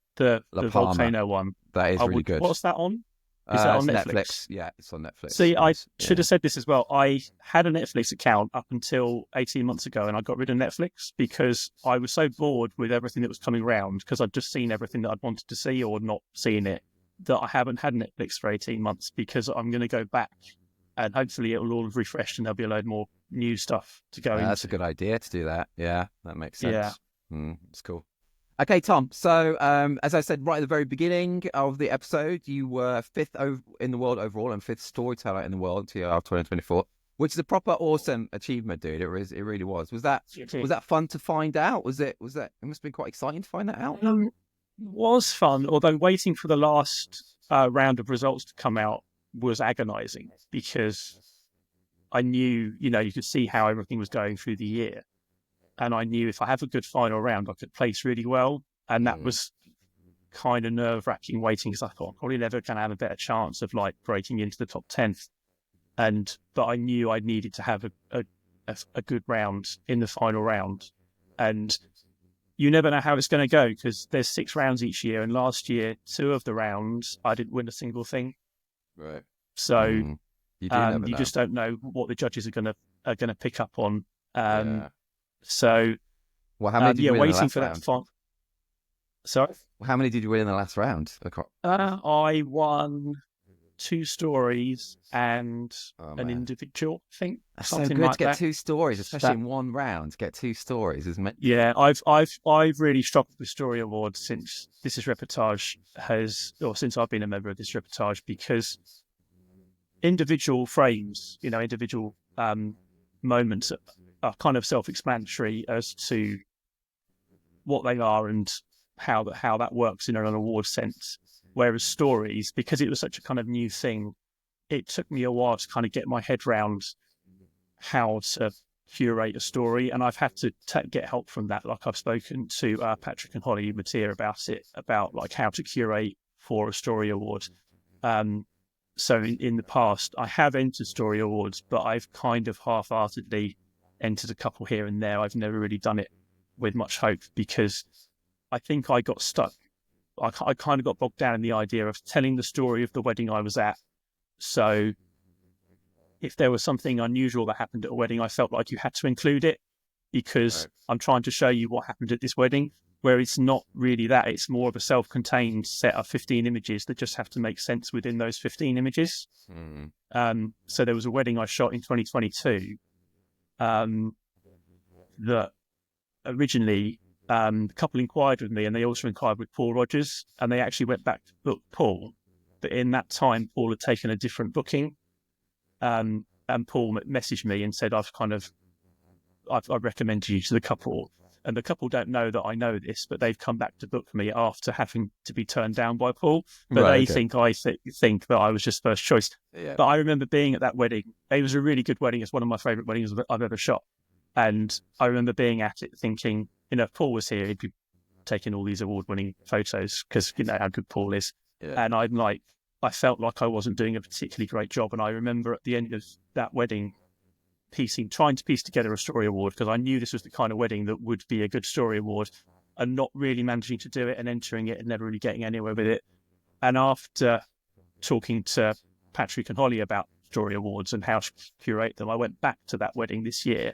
volcano one, that is really good. What's that on? Is that on Netflix? Yeah, it's on Netflix. See, I should have said this as well. I had a Netflix account up until 18 months ago, and I got rid of Netflix because I was so bored with everything that was coming around because I'd just seen everything that I'd wanted to see or not seen it, that I haven't had Netflix for 18 months because I'm going to go back and hopefully it'll all have refreshed and there'll be a load more new stuff to go into. That's a good idea to do that. Yeah, that makes sense. Yeah. It's cool. Okay, Tom. So, as I said right at the very beginning of the episode, you were 5th in the world overall and 5th storyteller in the world to 2024, which is a proper awesome achievement, dude. It really was. Was that fun to find out? It must have been quite exciting to find that out. It was fun, although waiting for the last round of results to come out was agonizing because I knew, you could see how everything was going through the year. And I knew if I have a good final round, I could place really well. And that was kind of nerve-wracking waiting because I thought I'm probably never going to have a better chance of breaking into the top 10. But I knew I needed to have a good round in the final round. And you never know how it's going to go because there's 6 rounds each year. And last year, 2 of the rounds, I didn't win a single thing. Right. So you just don't know what the judges are going to pick up on. So, well, how many did you win waiting in the for last that. round? Sorry, how many did you win in the last round? I won 2 stories and an individual. I think that's so good to get 2 stories, especially in one round. Get 2 stories, isn't it? Yeah, I've really struggled with story awards since This Is Reportage since I've been a member of This Reportage because individual frames, individual moments are kind of self-explanatory as to what they are and how that works in an award sense. Whereas stories, because it was such a kind of new thing, it took me a while to kind of get my head around how to curate a story, and I've had to get help from that. I've spoken to Patrick and Holly Mateer about it, about how to curate for a story award. So in the past, I have entered story awards, but I've kind of half-heartedly entered a couple here and there. I've never really done it with much hope because I think I got stuck. I kind of got bogged down in the idea of telling the story of the wedding I was at So if there was something unusual that happened at a wedding, I felt like you had to include it because I'm trying to show you what happened at this wedding, where it's not really that. It's more of a self-contained set of 15 images that just have to make sense within those 15 images. So there was a wedding I shot in 2022 that originally the couple inquired with me, and they also inquired with Paul Rogers, and they actually went back to book Paul. But in that time, Paul had taken a different booking. And Paul messaged me and said, I've recommended you to the couple. And the couple don't know that I know this, but they've come back to book me after having to be turned down by Paul. But they think I think that I was just first choice. Yeah. But I remember being at that wedding. It was a really good wedding. It's one of my favourite weddings I've ever shot. And I remember being at it thinking, if Paul was here, he'd be taking all these award-winning photos because you know how good Paul is. Yeah. And I felt like I wasn't doing a particularly great job. And I remember at the end of that wedding, trying to piece together a story award, because I knew this was the kind of wedding that would be a good story award, and not really managing to do it and entering it and never really getting anywhere with it. And after talking to Patrick and Holly about story awards and how to curate them, I went back to that wedding this year,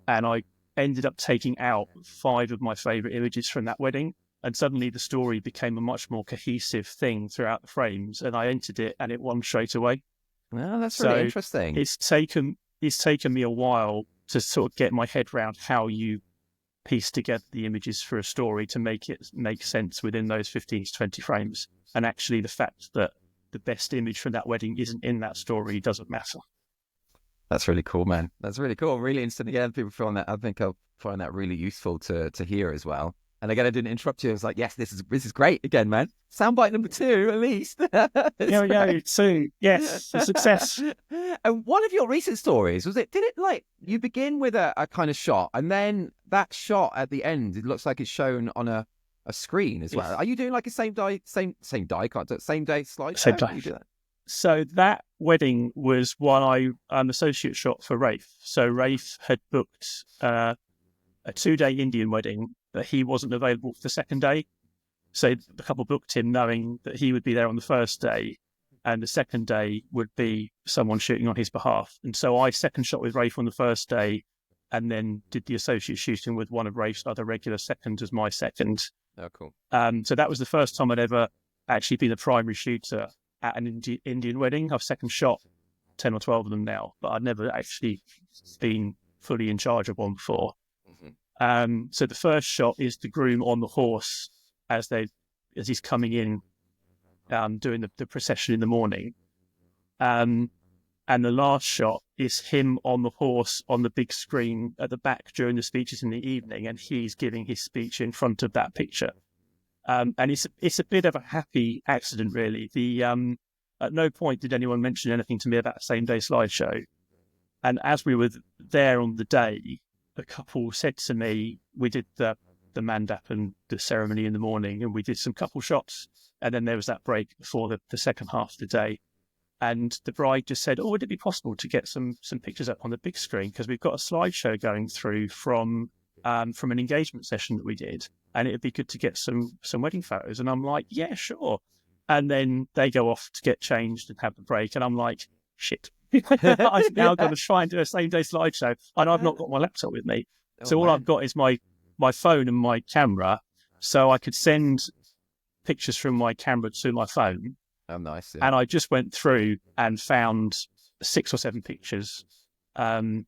and I ended up taking out 5 of my favourite images from that wedding. And suddenly the story became a much more cohesive thing throughout the frames, and I entered it and it won straight away. Well, that's really interesting. It's taken me a while to sort of get my head around how you piece together the images for a story to make it make sense within those 15 to 20 frames. And actually the fact that the best image from that wedding isn't in that story doesn't matter. That's really cool, man. That's really cool. Really interesting. Again, people find that, I think I'll find that really useful to hear as well. And again, I didn't interrupt you. I was like, yes, this is great again, man. Soundbite number 2, at least. Yeah, 2. Yes, a success. And one of your recent stories, did it like, you begin with a kind of shot, and then that shot at the end, it looks like it's shown on a screen as well. Yes. Are you doing like a same day slideshow? Same day. You do that? So that wedding was one I associate shot for Rafe. So Rafe had booked a 2-day Indian wedding, but he wasn't available for the second day. So the couple booked him knowing that he would be there on the first day, and the second day would be someone shooting on his behalf. And so I second shot with Rafe on the first day, and then did the associate shooting with one of Rafe's other regular seconds as my second. Oh, cool. So that was the first time I'd ever actually been a primary shooter at an Indian wedding. I've second shot 10 or 12 of them now, but I'd never actually been fully in charge of one before. So the first shot is the groom on the horse as he's coming in, doing the procession in the morning. And the last shot is him on the horse on the big screen at the back during the speeches in the evening, and he's giving his speech in front of that picture. And it's a bit of a happy accident, really. At no point did anyone mention anything to me about the same day slideshow. And as we were there on the day, the couple said to me, we did the mandap and the ceremony in the morning, and we did some couple shots, and then there was that break before the second half of the day. And the bride just said, would it be possible to get some pictures up on the big screen? Because we've got a slideshow going through from an engagement session that we did, and it'd be good to get some wedding photos. And I'm like, yeah, sure. And then they go off to get changed and have the break, and I'm like, shit. I've now got to try and do a same-day slideshow, and I've not got my laptop with me. So all I've got is my phone and my camera, so I could send pictures from my camera to my phone. Oh, nice. Yeah. And I just went through and found 6 or 7 pictures to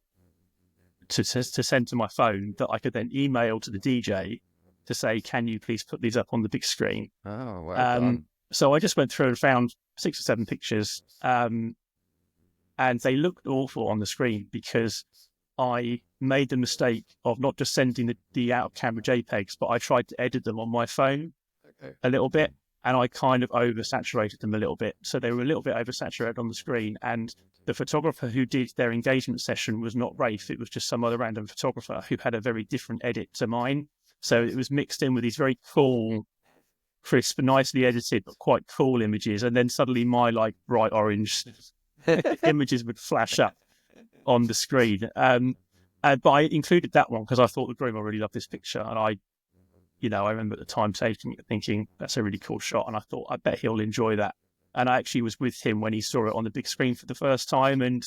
send to my phone that I could then email to the DJ to say, can you please put these up on the big screen? Oh, well done. So I just went through and found 6 or 7 pictures, and they looked awful on the screen because I made the mistake of not just sending the out-of-camera JPEGs, but I tried to edit them on my phone a little bit, and I kind of oversaturated them a little bit. So they were a little bit oversaturated on the screen, and the photographer who did their engagement session was not Rafe. It was just some other random photographer who had a very different edit to mine. So it was mixed in with these very cool, crisp, nicely edited, but quite cool images. And then suddenly my bright orange images would flash up on the screen. But I included that one because I thought the groom, I really love this picture. And I remember at the time taking it, thinking that's a really cool shot. And I thought, I bet he'll enjoy that And I actually was with him when he saw it on the big screen for the first time. And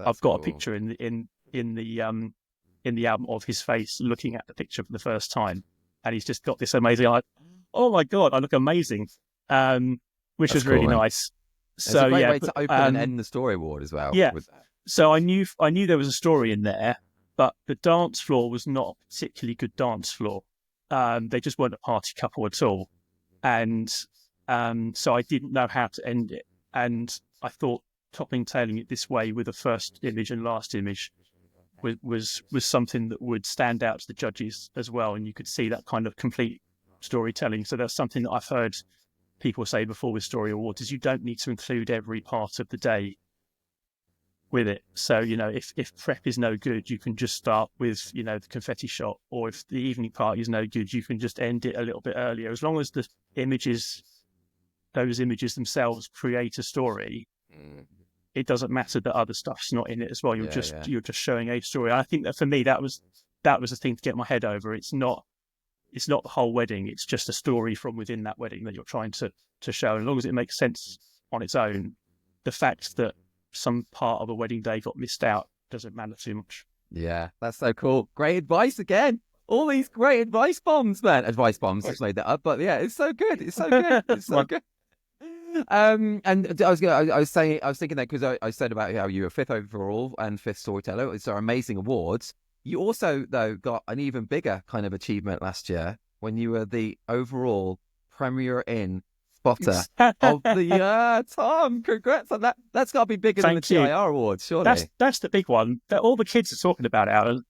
I've got a picture in the album of his face looking at the picture for the first time. And he's just got this amazing, like, oh my God, I look amazing. Which was really nice. It's a great way to open and end the story award as well. Yeah. So I knew there was a story in there, but the dance floor was not a particularly good dance floor. They just weren't a party couple at all. And so I didn't know how to end it. And I thought topping tailing it this way with a first image and last image was something that would stand out to the judges as well. And you could see that kind of complete storytelling. So that's something that I've heard people say before with story awards, is you don't need to include every part of the day with it. So, if prep is no good, you can just start with, the confetti shot, or if the evening party is no good, you can just end it a little bit earlier. As long as the those images themselves create a story, it doesn't matter that other stuff's not in it as well. You're just showing a story. I think that for me, that was the thing to get my head over. It's not the whole wedding. It's just a story from within that wedding that you're trying to show. And as long as it makes sense on its own, the fact that some part of a wedding day got missed out doesn't matter too much. Yeah, that's so cool. Great advice again. All these great advice bombs, man. Advice bombs, just made that up. But yeah, it's so good. It's so good. It's so good. And I was thinking that because I said about how you were 5th overall and 5th storyteller. It's our amazing awards. You also, though, got an even bigger kind of achievement last year when you were the overall Premier Inn spotter of the year. Tom, congrats on that. That's got to be bigger than the TIR awards, surely. That's the big one. All the kids are talking about it, Alan.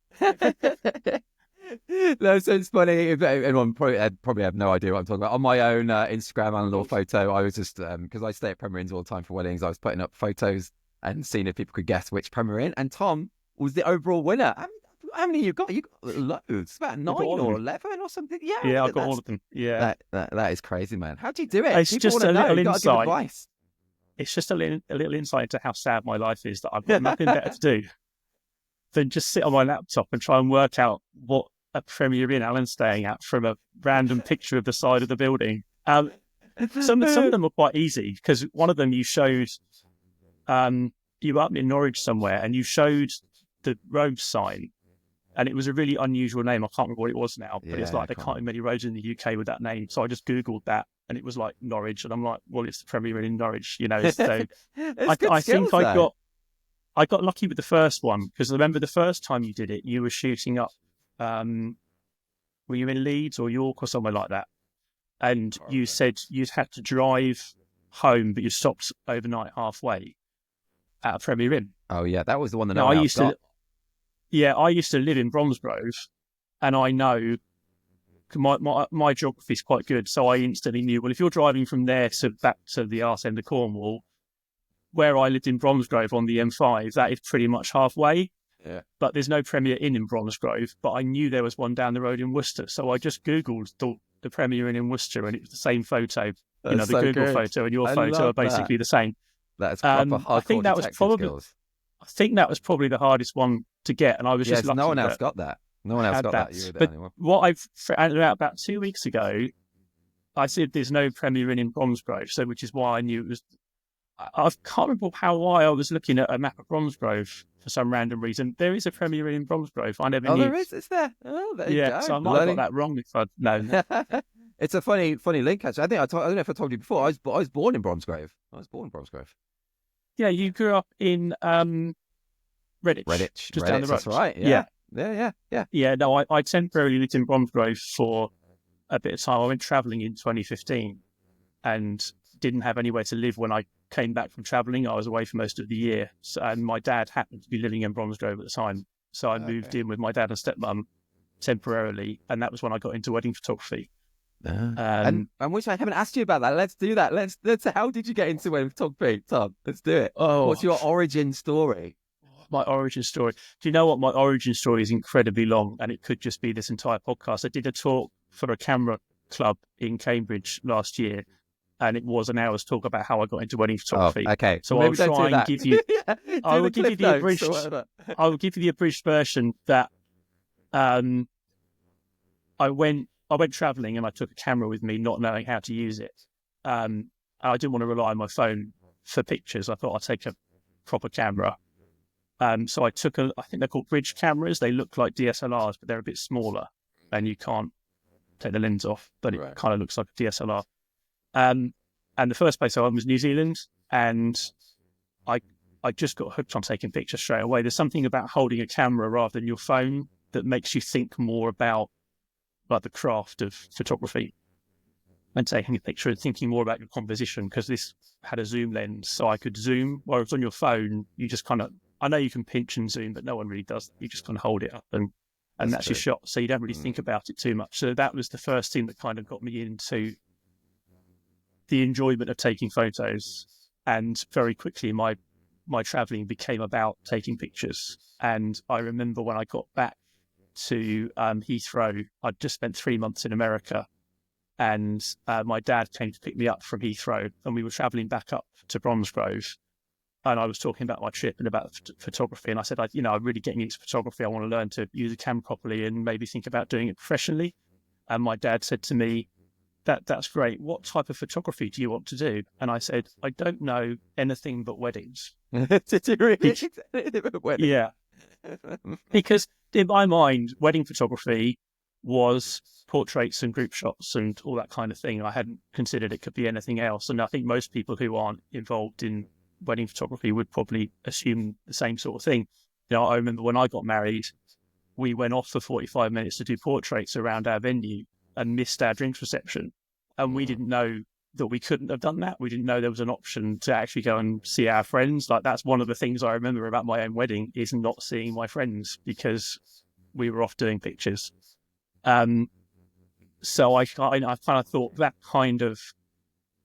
No, so it's funny. If anyone probably have no idea what I'm talking about. On my own Instagram Alan Law photo, I was just, because I stay at Premier Inns all the time for weddings, I was putting up photos and seeing if people could guess which Premier Inn. And Tom was the overall winner. How many you got? You got loads, about 9 or 11 or something. Yeah, I got all of them. Yeah, that is crazy, man. How do you do it? It's people just a little insight. It's just a little insight into how sad my life is, that I've got nothing better to do than just sit on my laptop and try and work out what a Premier Inn Alan's staying at from a random picture of the side of the building. Some of them are quite easy, because one of them you showed, you were up in Norwich somewhere and you showed the road sign. And it was a really unusual name. I can't remember what it was now, but it's like there can't be many roads in the UK with that name. So I just Googled that, and it was like Norwich, and I'm like, well, it's the Premier Inn in Norwich, So I think I got lucky with the first one, because I remember the first time you did it, you were shooting up. Were you in Leeds or York or somewhere like that? And you said you had to drive home, but you stopped overnight halfway at a Premier Inn. Oh yeah, that was the one that I used to. Yeah, I used to live in Bromsgrove, and I know my geography is quite good, so I instantly knew, well, if you're driving from there back to the arse end of Cornwall, where I lived in Bromsgrove on the M5, that is pretty much halfway. Yeah. But there's no Premier Inn in Bromsgrove, but I knew there was one down the road in Worcester, so I just Googled the Premier Inn in Worcester, and it was the same photo. That's the Google photo and your photo are basically the same. That's proper hardcore detective skills. I think that was probably the hardest one to get, and I was just lucky. No one else got that. No one else got that. You were the only one. What I've found out about 2 weeks ago, I said there's no Premier Inn in Bromsgrove, which is why I knew it was. I can't remember why I was looking at a map of Bromsgrove for some random reason. There is a Premier Inn in Bromsgrove. I never knew. Oh, there is? It's there? Oh, there you go. So I might have got that wrong if I'd known. It's a funny link, actually. I don't know if I told you before. I was born in Bromsgrove. Yeah, you grew up in Redditch, just down the road. That's right. Yeah. Yeah, no, I temporarily lived in Bromsgrove for a bit of time. I went travelling in 2015 and didn't have anywhere to live when I came back from travelling. I was away for most of the year, and my dad happened to be living in Bromsgrove at the time. So I moved in with my dad and stepmum temporarily, and that was when I got into wedding photography. And which I haven't asked you about that. Let's do that. Let's. How did you get into wedding photography, Tom? Let's do it. What's your origin story? My origin story. Do you know what? My origin story is incredibly long, and it could just be this entire podcast. I did a talk for a camera club in Cambridge last year, and it was an hour's talk about how I got into wedding photography. Okay, so I'll try and give you. I will give you the abridged. I will give you the abridged version that. I went travelling and I took a camera with me, not knowing how to use it. And I didn't want to rely on my phone for pictures. I thought I'd take a proper camera. So I took I think they're called bridge cameras. They look like DSLRs, but they're a bit smaller, and you can't take the lens off, but it kind of looks like a DSLR. And the first place I went was New Zealand, and I just got hooked on taking pictures straight away. There's something about holding a camera rather than your phone that makes you think more about like the craft of photography and taking a picture and thinking more about your composition, because this had a zoom lens, so I could zoom. Whereas on your phone, you just kind of, I know you can pinch and zoom, but no one really does. You just kind of hold it up and that's your shot. So you don't really think about it too much. So that was the first thing that kind of got me into the enjoyment of taking photos. And very quickly, my traveling became about taking pictures. And I remember when I got back to Heathrow, I'd just spent 3 months in America, and my dad came to pick me up from Heathrow, and we were traveling back up to Bromsgrove. And I was talking about my trip and about photography. And I said, I'm really getting into photography. I want to learn to use a camera properly and maybe think about doing it professionally. And my dad said to me, that's great. What type of photography do you want to do? And I said, I don't know anything but weddings. Did you really? Weddings? Yeah. Because in my mind, wedding photography was portraits and group shots and all that kind of thing. I hadn't considered it could be anything else. And I think most people who aren't involved in wedding photography would probably assume the same sort of thing. I remember when I got married, we went off for 45 minutes to do portraits around our venue and missed our drinks reception. And we didn't know that we couldn't have done that. We didn't know there was an option to actually go and see our friends. Like, that's one of the things I remember about my own wedding, is not seeing my friends because we were off doing pictures. So I kind of thought that kind of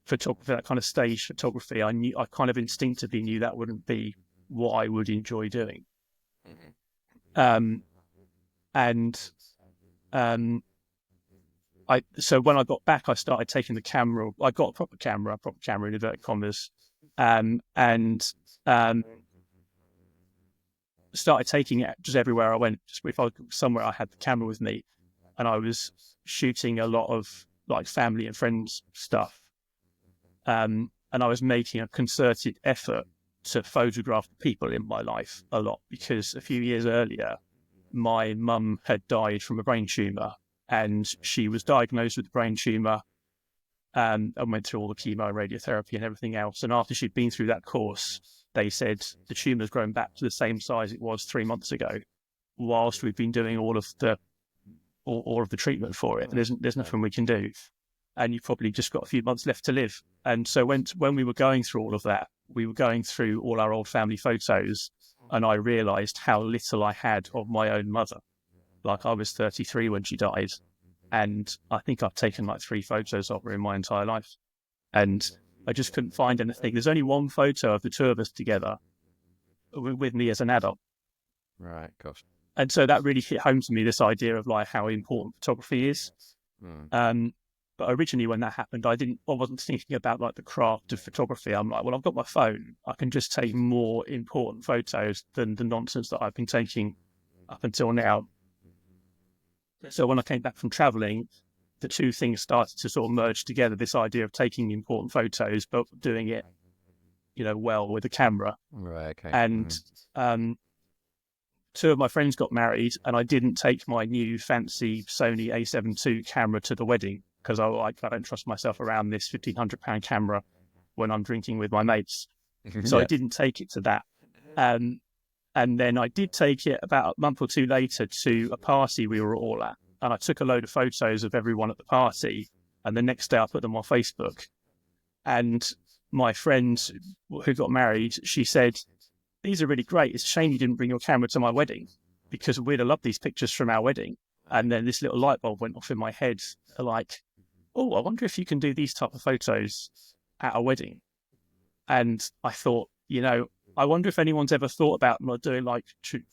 photography, that kind of stage photography, I kind of instinctively knew that wouldn't be what I would enjoy doing. So when I got back, I started taking the camera. I got a proper camera in inverted commas, and started taking it just everywhere I went. Just if I was somewhere, I had the camera with me, and I was shooting a lot of like family and friends stuff. And I was making a concerted effort to photograph the people in my life a lot, because a few years earlier, my mum had died from a brain tumour, and she was diagnosed with a brain tumour and went through all the chemo and radiotherapy and everything else. And after she'd been through that course, they said the tumour's grown back to the same size it was 3 months ago, whilst we've been doing all of the treatment for it. And there's nothing we can do. And you've probably just got a few months left to live. And so when we were going through all of that, we were going through all our old family photos, and I realised how little I had of my own mother. Like, I was 33 when she died, and I think I've taken like 3 photos of her in my entire life. And I just couldn't find anything. There's only one photo of the two of us together with me as an adult. Right, gosh. And so that really hit home to me, this idea of like how important photography is. But originally when that happened, I wasn't thinking about like the craft of photography. I'm like, well, I've got my phone. I can just take more important photos than the nonsense that I've been taking up until now. So when I came back from traveling, the two things started to sort of merge together, this idea of taking important photos, but doing it, well with a camera. Right, okay. And two of my friends got married, and I didn't take my new fancy Sony A7 II camera to the wedding, because I don't trust myself around this £1,500 camera when I'm drinking with my mates. So I didn't take it to that. And then I did take it about a month or two later to a party we were all at. And I took a load of photos of everyone at the party. And the next day I put them on Facebook. And my friend who got married, she said, "These are really great. It's a shame you didn't bring your camera to my wedding, because we'd have loved these pictures from our wedding." And then this little light bulb went off in my head, like, oh, I wonder if you can do these type of photos at a wedding. And I thought, I wonder if anyone's ever thought about not doing like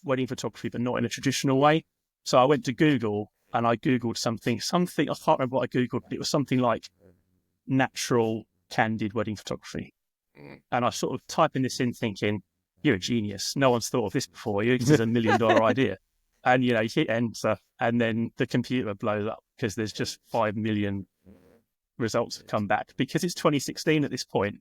wedding photography, but not in a traditional way. So I went to Google and I Googled something, I can't remember what I Googled, but it was something like natural candid wedding photography. And I sort of typing this in thinking, you're a genius. No one's thought of this before. This is $1 million idea. And, you hit enter and then the computer blows up because there's just 5 million results have come back, because it's 2016 at this point,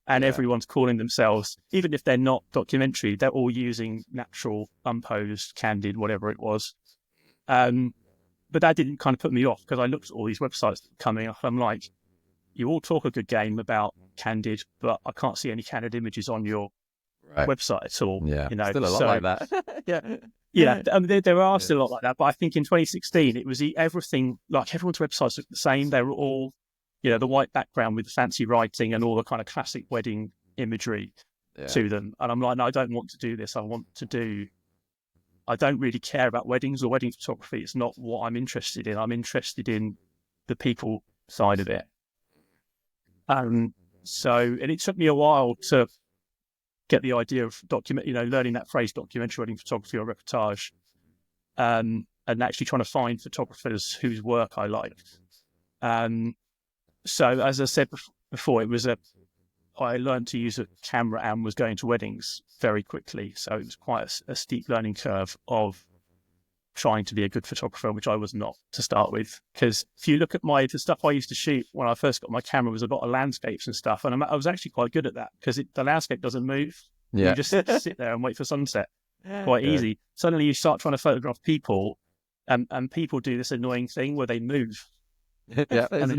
and everyone's calling themselves, even if they're not documentary, they're all using natural, unposed, candid, whatever it was. But that didn't kind of put me off, because I looked at all these websites coming up. I'm like, you all talk a good game about candid, but I can't see any candid images on your website at all. Yeah, still a lot like that. There are still a lot like that. But I think in 2016, it was everything, like everyone's websites looked the same. They were all, the white background with the fancy writing and all the kind of classic wedding imagery to them. And I'm like, no, I don't want to do this. I don't really care about weddings or wedding photography. It's not what I'm interested in. I'm interested in the people side of it. And it took me a while to get the idea of learning that phrase, documentary wedding photography or reportage, and actually trying to find photographers whose work I liked. So as I said before, I learned to use a camera and was going to weddings very quickly. So it was quite a steep learning curve of trying to be a good photographer, which I was not to start with. Because if you look at the stuff I used to shoot when I first got my camera, was a lot of landscapes and stuff. And I was actually quite good at that, because the landscape doesn't move. Yeah. You just sit there and wait for sunset. Quite easy. Suddenly you start trying to photograph people, and people do this annoying thing where they move. Yeah, and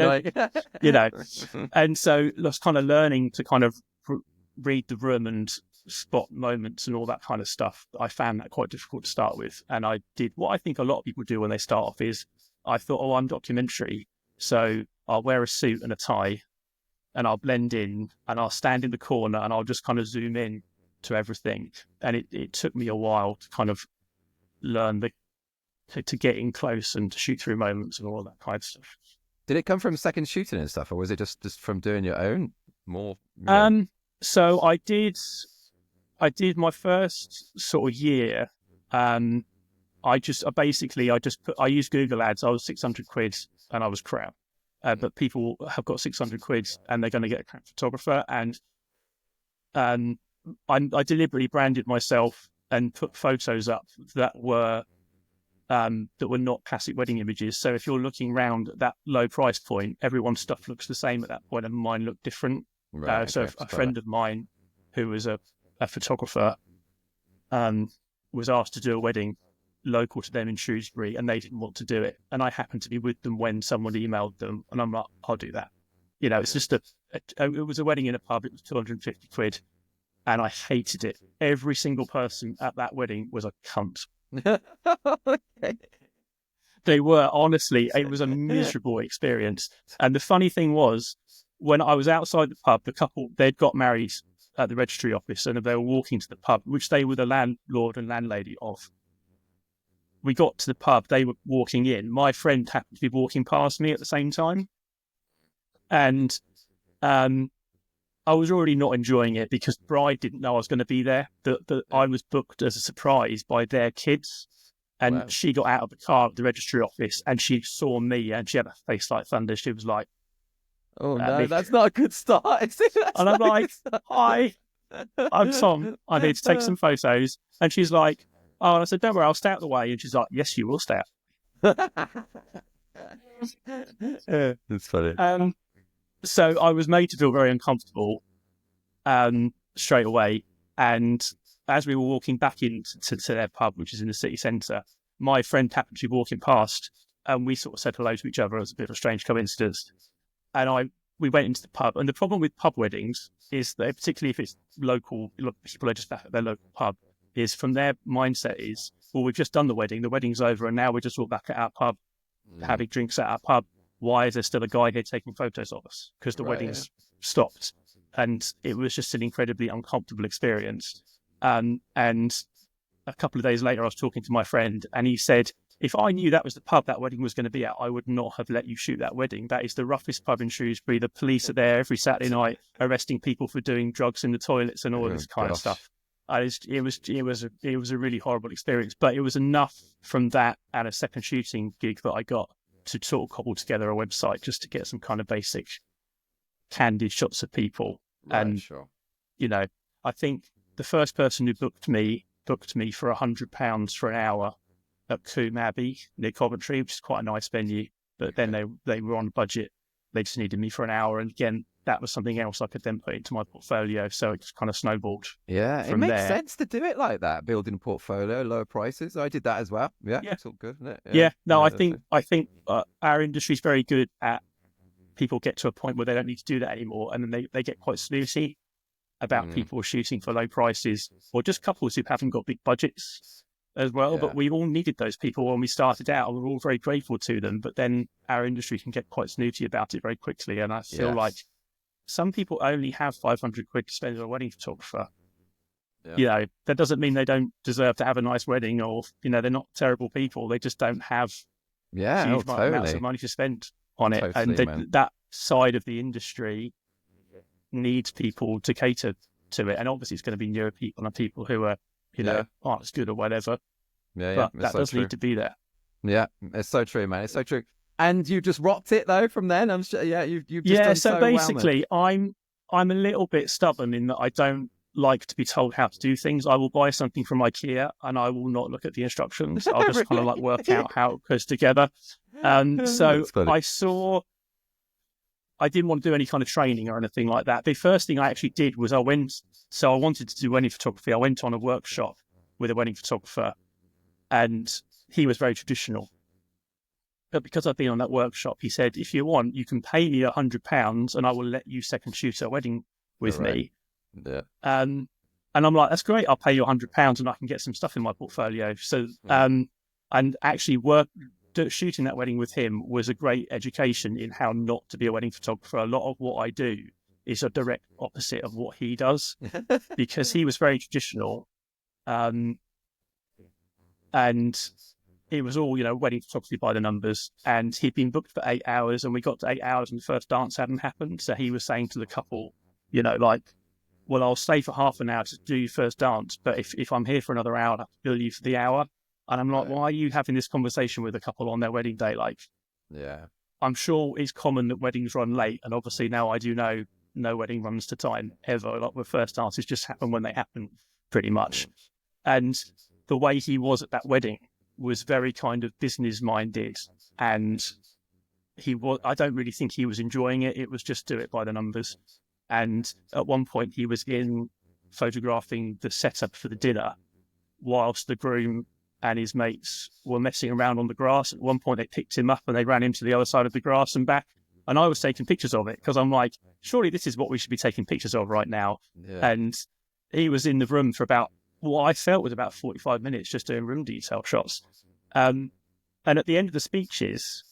and so that's kind of learning to kind of read the room and spot moments and all that kind of stuff. I found that quite difficult to start with, and I did what I think a lot of people do when they start off is, I thought, I'm documentary, so I'll wear a suit and a tie and I'll blend in and I'll stand in the corner and I'll just kind of zoom in to everything. And it took me a while to kind of learn to get in close and to shoot through moments and all that kind of stuff. Did it come from second shooting and stuff, or was it just from doing your own more? So I did my first sort of year. I used Google Ads. I was 600 quid and I was crap. But people have got 600 quid and they're going to get a crap photographer. And I deliberately branded myself and put photos up that were not classic wedding images. So if you're looking around at that low price point, everyone's stuff looks the same at that point, and mine looked different. So a friend of mine who was a photographer was asked to do a wedding local to them in Shrewsbury, and they didn't want to do it. And I happened to be with them when someone emailed them, and I'm like, I'll do that. It's just it was a wedding in a pub. It was 250 quid, and I hated it. Every single person at that wedding was a cunt. Okay. They were, honestly, it was a miserable experience. And the funny thing was, when I was outside the pub, the couple, they'd got married at the registry office, and they were walking to the pub, which they were the landlord and landlady of. We got to the pub, they were walking in. My friend happened to be walking past me at the same time. And I was already not enjoying it, because the bride didn't know I was going to be there. I was booked as a surprise by their kids. And She got out of the car at the registry office and she saw me and she had a face like thunder. She was like, oh no, that's not a good start. And I'm like, hi, I'm Tom. I'm here to take some photos. And she's like, oh, and I said, don't worry, I'll stay out the way. And she's like, yes, you will stay out. That's funny. So I was made to feel very uncomfortable straight away. And as we were walking back into their pub, which is in the city centre, my friend happened to be walking past, and we sort of said hello to each other. It was a bit of a strange coincidence. And we went into the pub. And the problem with pub weddings is that, particularly if it's local, people are just back at their local pub, is from their mindset is, well, we've just done the wedding's over, and now we're just all back at our pub, having drinks at our pub. Why is there still a guy here taking photos of us? Because the wedding's stopped. And it was just an incredibly uncomfortable experience. And a couple of days later, I was talking to my friend, and he said, if I knew that was the pub that wedding was going to be at, I would not have let you shoot that wedding. That is the roughest pub in Shrewsbury. The police are there every Saturday night arresting people for doing drugs in the toilets and all this kind of stuff. It was a really horrible experience, but it was enough from that and a second shooting gig that I got to sort of cobble together a website just to get some kind of basic candid shots of people. I think the first person who booked me for £100 for an hour at Coombe Abbey near Coventry, which is quite a nice venue. But then they were on a budget, they just needed me for an hour. And again, that was something else I could then put into my portfolio. So it just kind of snowballed. Yeah, it makes sense to do it like that, building a portfolio, lower prices. I did that as well. Yeah, it's all good, isn't it? Yeah. No, I think our industry is very good at people get to a point where they don't need to do that anymore. And then they get quite snooty about people shooting for low prices, or just couples who haven't got big budgets as well. But we all needed those people when we started out, and we're all very grateful to them. But then our industry can get quite snooty about it very quickly. And I feel like some people only have 500 quid to spend on a wedding photographer. Yeah. That doesn't mean they don't deserve to have a nice wedding, or, they're not terrible people. They just don't have huge amounts of money to spend on it. And that side of the industry needs people to cater to it. And obviously it's going to be newer people and people who are, aren't as good or whatever. But that does need to be there. Yeah, it's so true, man. It's so true. And you just rocked it though from then. I'm sure. Yeah, you've just done so basically, well, I'm a little bit stubborn in that I don't like to be told how to do things. I will buy something from IKEA and I will not look at the instructions. I'll just kind of work out how it goes together. So I didn't want to do any kind of training or anything like that. The first thing I actually did was I wanted to do wedding photography. I went on a workshop with a wedding photographer, and he was very traditional. But because I've been on that workshop, he said, if you want, you can pay me £100 and I will let you second shoot a wedding with me. Yeah. And I'm like, that's great. I'll pay you £100 and I can get some stuff in my portfolio. So, and actually shooting that wedding with him was a great education in how not to be a wedding photographer. A lot of what I do is a direct opposite of what he does, because he was very traditional. And it was all, wedding photography by the numbers. And he'd been booked for 8 hours, and we got to 8 hours and the first dance hadn't happened. So he was saying to the couple, well, I'll stay for half an hour to do your first dance, but if I'm here for another hour, I'll have to bill you for the hour. And I'm like, why are you having this conversation with a couple on their wedding day? I'm sure it's common that weddings run late. And obviously now I do know no wedding runs to time ever. The first dances just happen when they happen, pretty much. And the way he was at that wedding was very kind of business minded. And I don't really think he was enjoying it. It was just do it by the numbers. And at one point he was photographing the setup for the dinner whilst the groom and his mates were messing around on the grass. At one point they picked him up and they ran him to the other side of the grass and back. And I was taking pictures of it because I'm like, surely this is what we should be taking pictures of right now. Yeah. And he was in the room for about what I felt was about 45 minutes just doing room detail shots. And at the end of the speeches,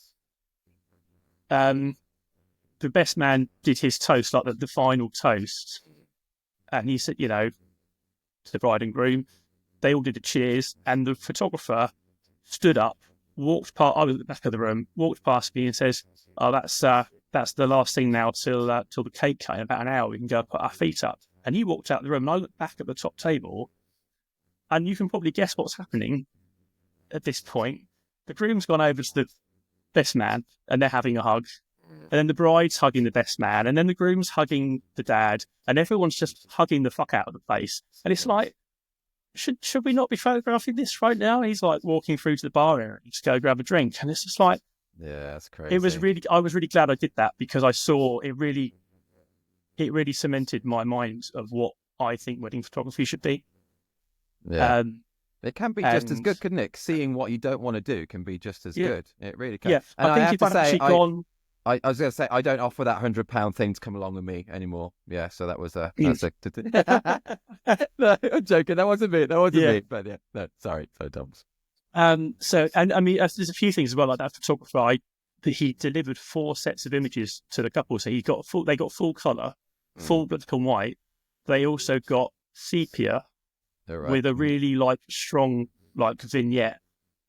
the best man did his toast, like the final toast. And he said, to the bride and groom, they all did the cheers, and the photographer stood up, walked past. I was at the back of the room, walked past me and says, "Oh, that's the last thing now till the cake cut in about an hour. We can go put our feet up." And he walked out the room, and I looked back at the top table, and you can probably guess what's happening at this point. The groom's gone over to the best man, and they're having a hug. And then the bride's hugging the best man, and then the groom's hugging the dad, and everyone's just hugging the fuck out of the place. And it's like, should we not be photographing this right now? And he's like walking through to the bar area, just go grab a drink. And it's just like, yeah, that's crazy. I was really glad I did that, because I saw it really cemented my mind of what I think wedding photography should be. Yeah. It can be just as good, couldn't it? Seeing what you don't want to do can be just as good. It really can. Yeah, and I think if I'd actually gone... I was going to say, I don't offer that £100 thing to come along with me anymore. Yeah, so that was No, I'm joking. That wasn't me. Me. But yeah, no, sorry. So dumb. So I mean, there's a few things as well, like that photographer. He delivered 4 sets of images to the couple. So they got full colour, full black and white. They also got sepia with a really strong vignette.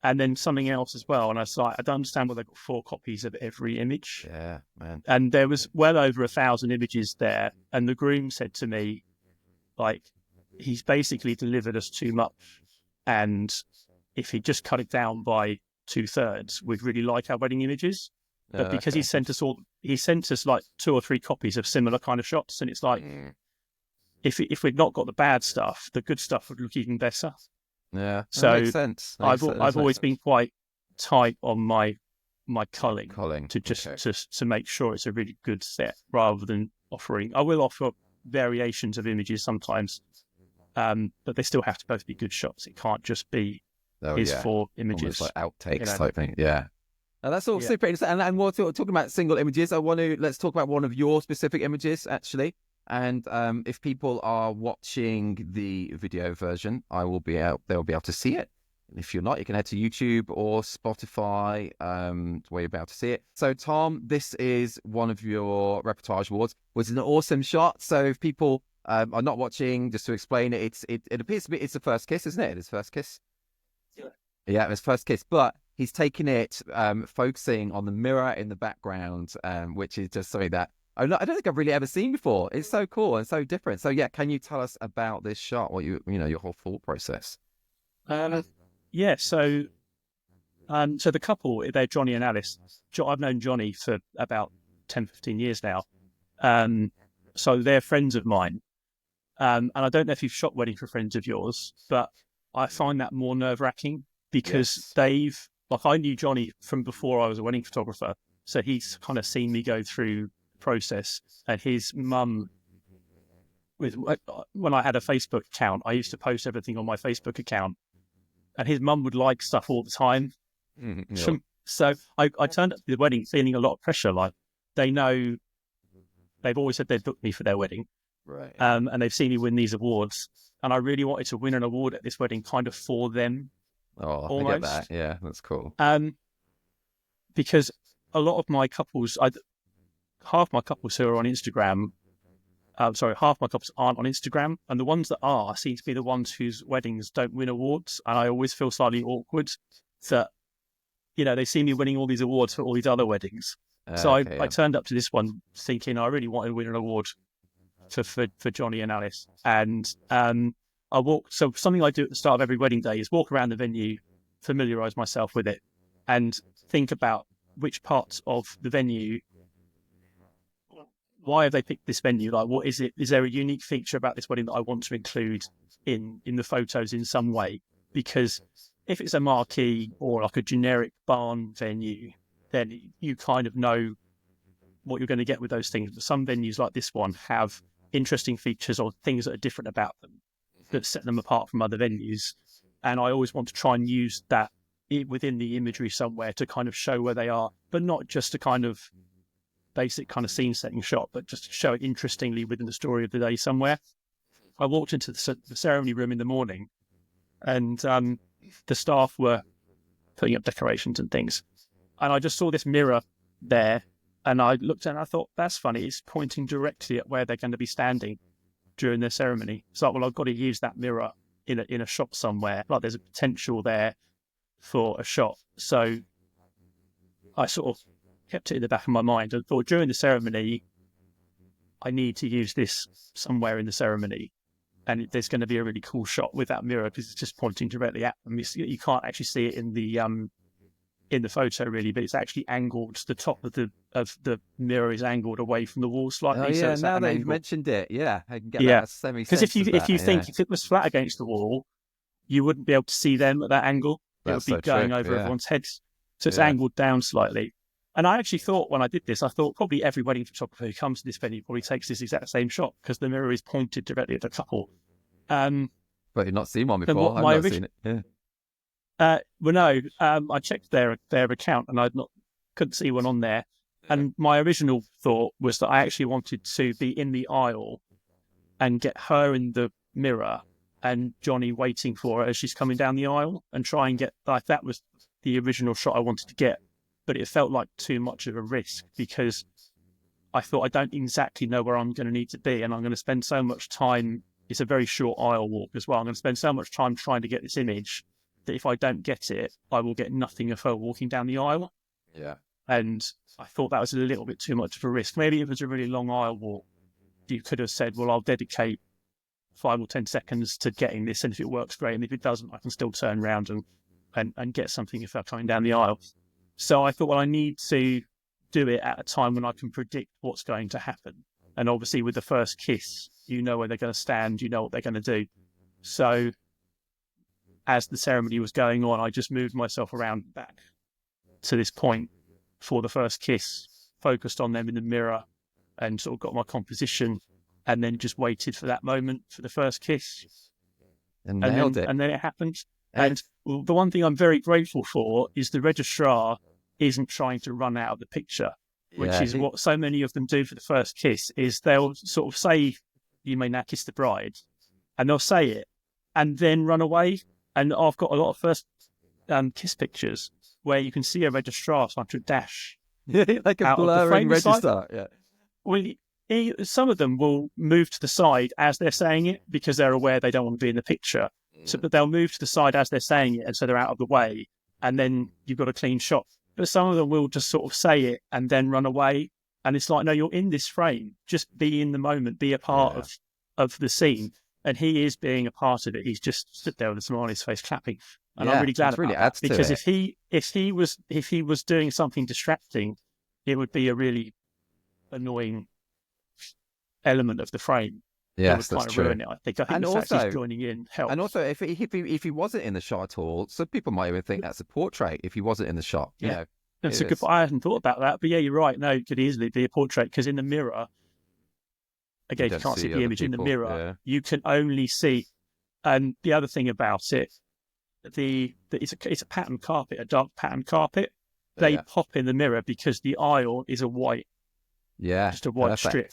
And then something else as well. And I was like, I don't understand why they've got 4 copies of every image. Yeah, man. And there was well over 1,000 images there. And the groom said to me, he's basically delivered us too much. And if he just cut it down by 2/3, we'd really like our wedding images. But because he sent us 2 or 3 copies of similar kind of shots. And it's like, if we'd not got the bad stuff, the good stuff would look even better. Yeah, so makes sense. I've always been quite tight on my my culling to just to make sure it's a really good set, rather than offering. I will offer variations of images sometimes, but they still have to both be good shots. It can't just be four images, almost like outtakes type thing. Yeah. That's all super interesting. And we're talking about single images. Let's talk about one of your specific images, actually. And if people are watching the video version, they'll be able to see it. If you're not, you can head to YouTube or Spotify, where you'll be able to see it. So, Tom, this is one of your Reportage Awards. It was an awesome shot. So, if people are not watching, just to explain it, it appears to be it's the first kiss, isn't it? It's first kiss. Yeah, it's first kiss. But he's taken it, focusing on the mirror in the background, which is just something that I don't think I've really ever seen before. It's so cool and so different. So, yeah, can you tell us about this shot? What your whole thought process? Yeah, so the couple, they're Johnny and Alice. I've known Johnny for about 10, 15 years now. So they're friends of mine. And I don't know if you've shot wedding for friends of yours, but I find that more nerve-wracking because I knew Johnny from before I was a wedding photographer. So he's kind of seen me go through the process. And his mum, when I had a Facebook account, I used to post everything on my Facebook account. And his mum would like stuff all the time. Mm-hmm. So I turned up to the wedding feeling a lot of pressure. Like, they know, they've always said they'd book me for their wedding. Right. And they've seen me win these awards. And I really wanted to win an award at this wedding kind of for them. Oh, almost. I get that. Yeah, that's cool. Because a lot of my couples, half my couples who are on Instagram, half my couples aren't on Instagram, and the ones that are seem to be the ones whose weddings don't win awards, and I always feel slightly awkward that, they see me winning all these awards for all these other weddings. I turned up to this one thinking I really wanted to win an award for Johnny and Alice, and I walked. So something I do at the start of every wedding day is walk around the venue, familiarise myself with it, and think about which parts of the venue. Why have they picked this venue? Like, what is it? Is there a unique feature about this wedding that I want to include in the photos in some way? Because if it's a marquee or like a generic barn venue, then you kind of know what you're going to get with those things. But some venues like this one have interesting features or things that are different about them that set them apart from other venues. And I always want to try and use that within the imagery somewhere to kind of show where they are, but not just a kind of basic kind of scene setting shot, but just to show it interestingly within the story of the day somewhere. I walked into the ceremony room in the morning, and the staff were putting up decorations and things, and I just saw this mirror there, and I looked at it and I thought, that's funny, it's pointing directly at where they're going to be standing during their ceremony. It's like, well, I've got to use that mirror in a shot somewhere. Like, there's a potential there for a shot. So I sort of kept it in the back of my mind and thought, during the ceremony, I need to use this somewhere in the ceremony, and there's going to be a really cool shot with that mirror because it's just pointing directly at them. You can't actually see it in the photo really, but it's actually angled. The top of the mirror is angled away from the wall slightly. Oh yeah, so now that you've mentioned it, I can get that semi. Because if you think if it was flat against the wall, you wouldn't be able to see them at that angle. It would be going over everyone's heads. So it's angled down slightly. And I actually thought, when I did this, probably every wedding photographer who comes to this venue probably takes this exact same shot because the mirror is pointed directly at the couple. But you've not seen one before. I've not seen it. Yeah. Well, no. I checked their account and couldn't see one on there. And my original thought was that I actually wanted to be in the aisle and get her in the mirror and Johnny waiting for her as she's coming down the aisle, and try and get, like, that was the original shot I wanted to get. But it felt like too much of a risk because I thought, I don't exactly know where I'm going to need to be, and I'm going to spend so much time. It's a very short aisle walk as well. I'm going to spend so much time trying to get this image that if I don't get it, I will get nothing of her walking down the aisle. Yeah. And I thought that was a little bit too much of a risk. Maybe if it was a really long aisle walk, you could have said, well, I'll dedicate 5 or 10 seconds to getting this, and if it works, great. And if it doesn't, I can still turn around and get something if I'm coming down the aisle. So I thought, well, I need to do it at a time when I can predict what's going to happen. And obviously with the first kiss, you know where they're going to stand, you know what they're going to do. So as the ceremony was going on, I just moved myself around back to this point for the first kiss, focused on them in the mirror, and sort of got my composition, and then just waited for that moment for the first kiss. And nailed it. And then it happened. And the one thing I'm very grateful for is the registrar isn't trying to run out of the picture, which is what so many of them do for the first kiss, is they'll sort of say, "You may now kiss the bride," and they'll say it and then run away. And I've got a lot of first kiss pictures where you can see a registrar trying to dash like a blurring registrar. Yeah. Well, some of them will move to the side as they're saying it because they're aware they don't want to be in the picture. So, but they'll move to the side as they're saying it, and so they're out of the way, and then you've got a clean shot. But some of them will just sort of say it and then run away, and it's like, no, you're in this frame. Just be in the moment, be a part of the scene. And he is being a part of it. He's just stood there with a smile on his face, clapping. And I'm really glad about that, because if he was doing something distracting, it would be a really annoying element of the frame. Yes, that's true. Ruin it, I think. And the fact he's joining in helps. And also, if he wasn't in the shot at all, some people might even think that's a portrait. If he wasn't in the shot, you know, that's a good. I hadn't thought about that, but yeah, you're right. No, it could easily be a portrait, because in the mirror, again, you can't see the image in the mirror. Yeah. You can only see. And the other thing about it, it's a pattern carpet, a dark pattern carpet. They pop in the mirror because the aisle is a white, just a white strip.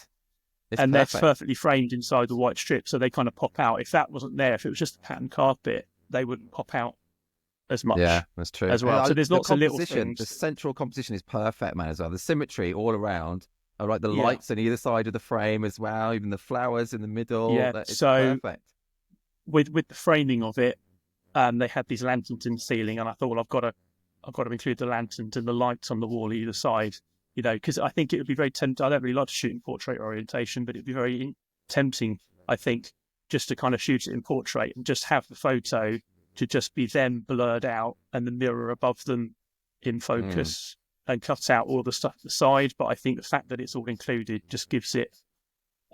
They're perfectly framed inside the white strip, so they kind of pop out. If that wasn't there, if it was just a pattern carpet, they wouldn't pop out as much. Yeah, that's true. As well. So there's lots of little things. The central composition is perfect, man, as well. The symmetry all around. I like the lights on either side of the frame as well, even the flowers in the middle. Yeah, it's perfect. With the framing of it, they had these lanterns in the ceiling, and I thought, well, I've got to include the lanterns and the lights on the wall either side. You know, because I think it would be very tempting. I don't really like to shoot in portrait orientation, but it'd be very tempting, I think, just to kind of shoot it in portrait and just have the photo to just be them blurred out and the mirror above them in focus and cut out all the stuff at the side. But I think the fact that it's all included just gives it,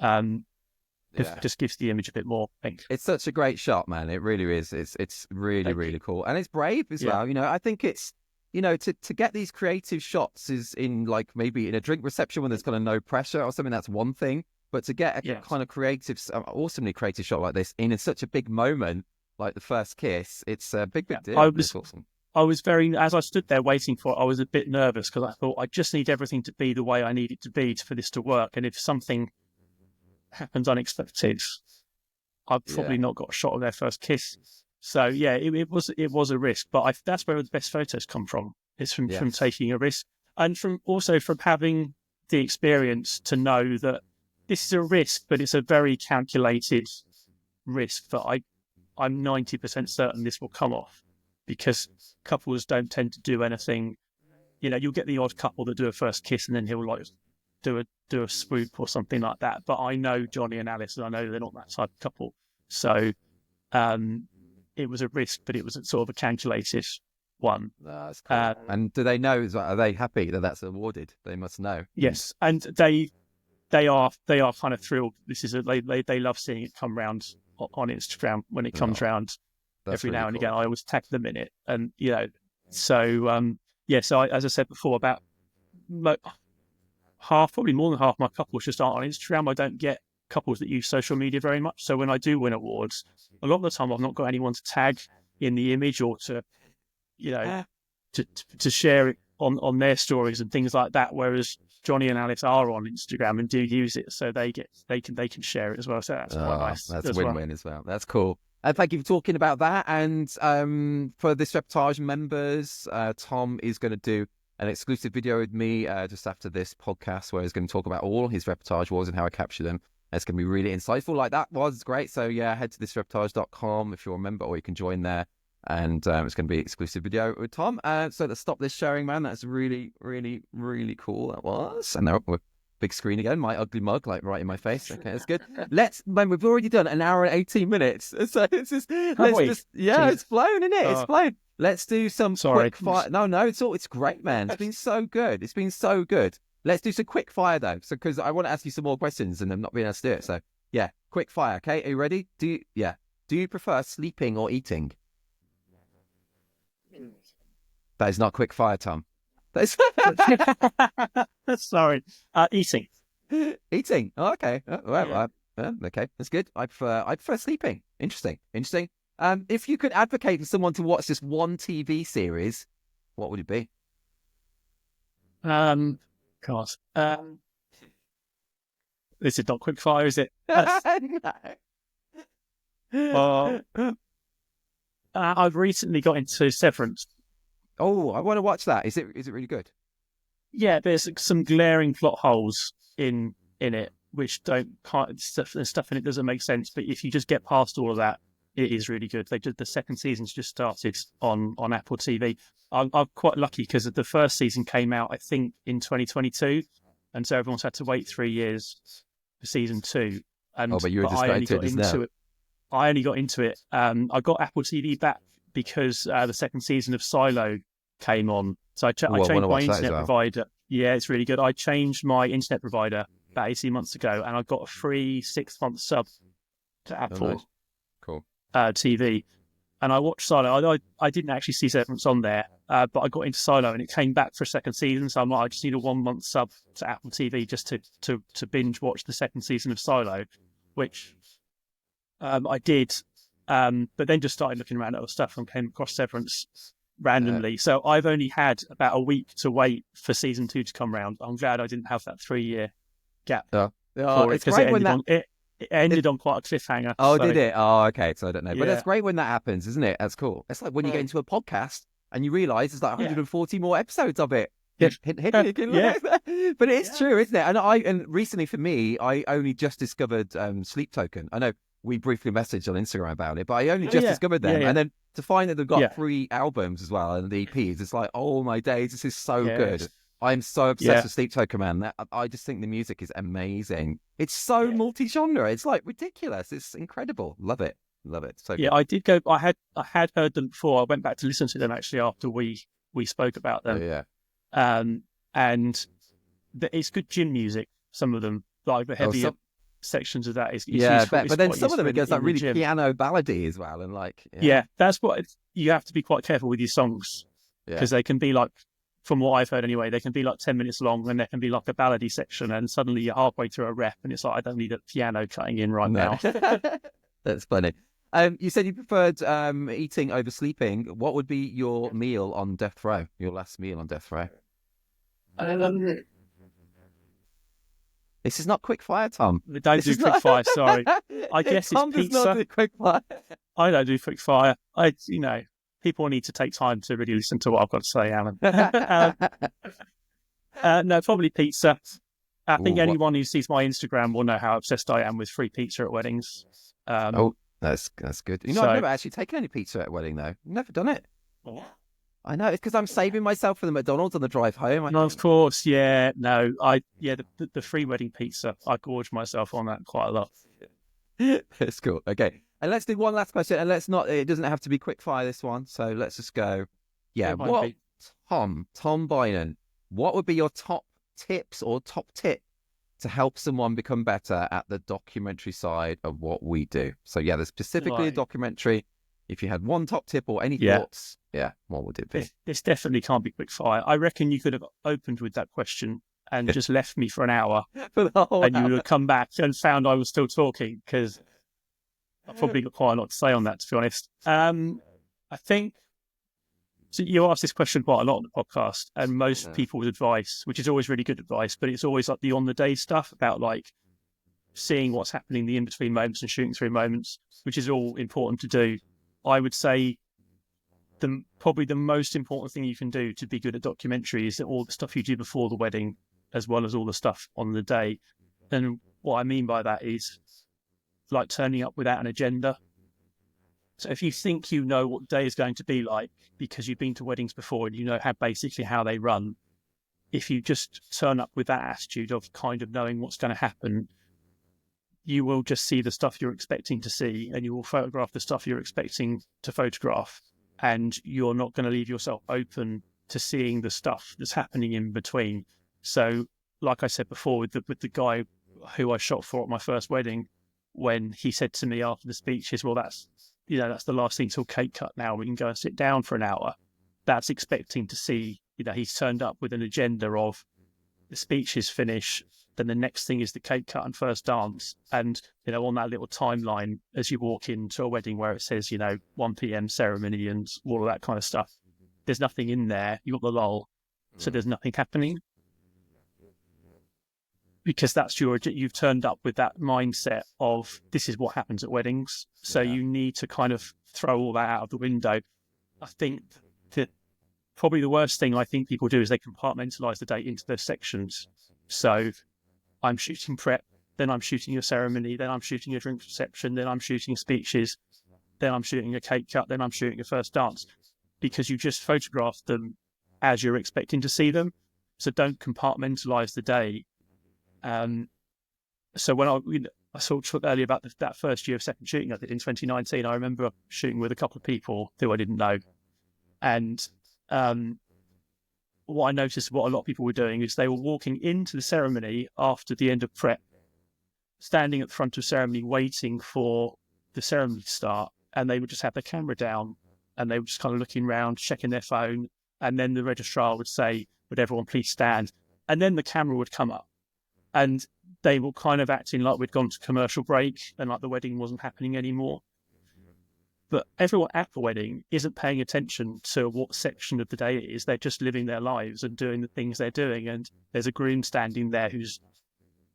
just gives the image a bit more. I think it's such a great shot, man. It really is. It's really, really cool, and it's brave as well. You know, I think it's. You know, to get these creative shots is in, like, maybe in a drink reception when there's kind of no pressure or something, that's one thing. But to get a kind of creative, awesomely creative shot like this in such a big moment, like the first kiss, it's a big deal. I was very, as I stood there waiting for it, I was a bit nervous because I thought I just need everything to be the way I need it to be for this to work. And if something happens unexpected, I've probably not got a shot of their first kiss. So yeah, it was a risk, but that's where the best photos come from. It's from taking a risk, and from having the experience to know that this is a risk, but it's a very calculated risk that I'm 90% certain this will come off, because couples don't tend to do anything. You know, you'll get the odd couple that do a first kiss and then he'll like do a swoop or something like that. But I know Johnny and Alice, and I know they're not that type of couple. So. It was a risk, but it was sort of a calculated one. That's cool. And do they know? Are they happy that that's awarded? They must know. Yes, and they are kind of thrilled. This is they love seeing it come round on Instagram when it comes round every now and again. I always tag them in it, and you know, so So as I said before, about probably more than half my couples just aren't on Instagram. I don't get couples that use social media very much. So when I do win awards, a lot of the time I've not got anyone to tag in the image or to, you know, to share it on their stories and things like that. Whereas Johnny and Alice are on Instagram and do use it, so they can share it as well. So that's quite nice. That's a win-win as well. That's cool. Thank you for talking about that. And for this Reportage members, Tom is going to do an exclusive video with me just after this podcast, where he's going to talk about all his reportage awards and how I capture them. It's going to be really insightful. Like, that was great. So yeah, head to thisreportage.com if you're a member, or you can join there. And it's going to be an exclusive video with Tom. So let's stop this sharing, man. That's really, really, really cool. That was. And there, big screen again. My ugly mug, like right in my face. Okay, that's good. Man, we've already done an hour and 18 minutes. So it's just, it's flown, isn't it? It's flown. Let's do some quick fire. No, it's great, man. It's been so good. It's been so good. Let's do some quick fire though, because I want to ask you some more questions and I'm not being able to do it. So yeah, quick fire. Okay, are you ready? Do you prefer sleeping or eating? That is not quick fire, Tom. That's Sorry. Eating. Eating. Oh, okay. Oh, well, okay, that's good. I prefer sleeping. Interesting. If you could advocate for someone to watch just one TV series, what would it be? God. This is not quick fire, is it? No. I've recently got into Severance. Oh, I want to watch that. Is it really good? Yeah, there's some glaring plot holes in it, which stuff in it doesn't make sense. But if you just get past all of that, it is really good. The second season's just started on Apple TV. I'm quite lucky because the first season came out, I think, in 2022, and so everyone's had to wait 3 years for season 2. And but you were just I only got into it. I only got into it. I got Apple TV back because the second season of Silo came on. So I changed my internet provider. Yeah, it's really good. I changed my internet provider about 18 months ago, and I got a free 6-month sub to Apple. Oh, nice. Cool. TV. And I watched Silo. I didn't actually see Severance on there, but I got into Silo, and it came back for a second season. So I'm like, I just need a 1-month sub to Apple TV just to binge watch the second season of Silo, which I did. But then just started looking around at other stuff and came across Severance randomly. So I've only had about a week to wait for season 2 to come round. I'm glad I didn't have that 3-year gap. It's great when it ended on quite a cliffhanger. Oh, so. Did it? Oh, okay. So I don't know. Yeah. But it's great when that happens, isn't it? That's cool. It's like when you get into a podcast and you realise there's like 140 more episodes of it. Yeah. But it is true, isn't it? And recently for me, I only just discovered Sleep Token. I know we briefly messaged on Instagram about it, but I only just discovered them. And then to find that they've got 3 albums as well and the EPs, it's like, oh my days, this is so good. I'm so obsessed with Sleep Token, man. I just think the music is amazing. It's so multi-genre. It's like ridiculous. It's incredible. Love it. So good. I did go. I had heard them before. I went back to listen to them actually after we spoke about them. And it's good gym music. Some of them, like the heavier sections of that is but then some of them it goes like really piano ballady as well, and like that's what you have to be quite careful with your songs because they can be like, from what I've heard anyway, they can be like 10 minutes long, and there can be like a ballady section, and suddenly you're halfway through a rep, and it's like, I don't need a piano cutting in now. That's funny. You said you preferred eating over sleeping. What would be your meal on death row? Your last meal on death row? This is not quick fire, Tom. Don't do quick fire. Sorry. I guess Tom it's pizza. Does not do quick fire. I don't do quick fire. People need to take time to really listen to what I've got to say, Alan. No, probably pizza. I think anyone who sees my Instagram will know how obsessed I am with free pizza at weddings. That's good. I've never actually taken any pizza at a wedding, though. Never done it. I know, it's because I'm saving myself for the McDonald's on the drive home. No, of course, yeah. No, the free wedding pizza, I gorge myself on that quite a lot. That's cool. Okay. And let's do one last question, and it doesn't have to be quick fire, this one. So let's just go. Yeah. Tom Beynon, what would be your top tips or top tip to help someone become better at the documentary side of what we do? So there's specifically a documentary. If you had one top tip or any thoughts, what would it be? This definitely can't be quick fire. I reckon you could have opened with that question and just left me for an hour, for the whole and you would have come back and found I was still talking, because I've probably got quite a lot to say on that, to be honest. I think, so you ask this question quite a lot on the podcast, and most people's advice, which is always really good advice, but it's always like the on-the-day stuff about like seeing what's happening in the in-between moments and shooting through moments, which is all important to do. I would say probably the most important thing you can do to be good at documentary is that all the stuff you do before the wedding, as well as all the stuff on the day. And what I mean by that is like turning up without an agenda. So if you think you know what the day is going to be like because you've been to weddings before and you know basically how they run, if you just turn up with that attitude of kind of knowing what's going to happen, you will just see the stuff you're expecting to see, and you will photograph the stuff you're expecting to photograph, and you're not going to leave yourself open to seeing the stuff that's happening in between. So, like I said before, with the guy who I shot for at my first wedding, when he said to me after the speech, "Well, that's the last thing till cake cut. Now we can go and sit down for an hour." That's expecting to see he's turned up with an agenda of the speech is finished, then the next thing is the cake cut and first dance. And, on that little timeline, as you walk into a wedding where it says, 1 p.m. ceremony and all of that kind of stuff, there's nothing in there. You've got the lull. So there's nothing happening. Because you've turned up with that mindset of this is what happens at weddings. So you need to kind of throw all that out of the window. I think that probably the worst thing I think people do is they compartmentalize the day into those sections. So I'm shooting prep, then I'm shooting a ceremony, then I'm shooting a drink reception, then I'm shooting speeches, then I'm shooting a cake cut, then I'm shooting a first dance, because you just photograph them as you're expecting to see them. So don't compartmentalize the day. So when I sort of talked earlier about that first year of second shooting I did in 2019, I remember shooting with a couple of people who I didn't know. And what I noticed, what a lot of people were doing is they were walking into the ceremony after the end of prep, standing at the front of ceremony, waiting for the ceremony to start. And they would just have their camera down and they were just kind of looking around, checking their phone. And then the registrar would say, would everyone please stand? And then the camera would come up. And they were kind of acting like we'd gone to commercial break and like the wedding wasn't happening anymore. But everyone at the wedding isn't paying attention to what section of the day it is. They're just living their lives and doing the things they're doing. And there's a groom standing there who's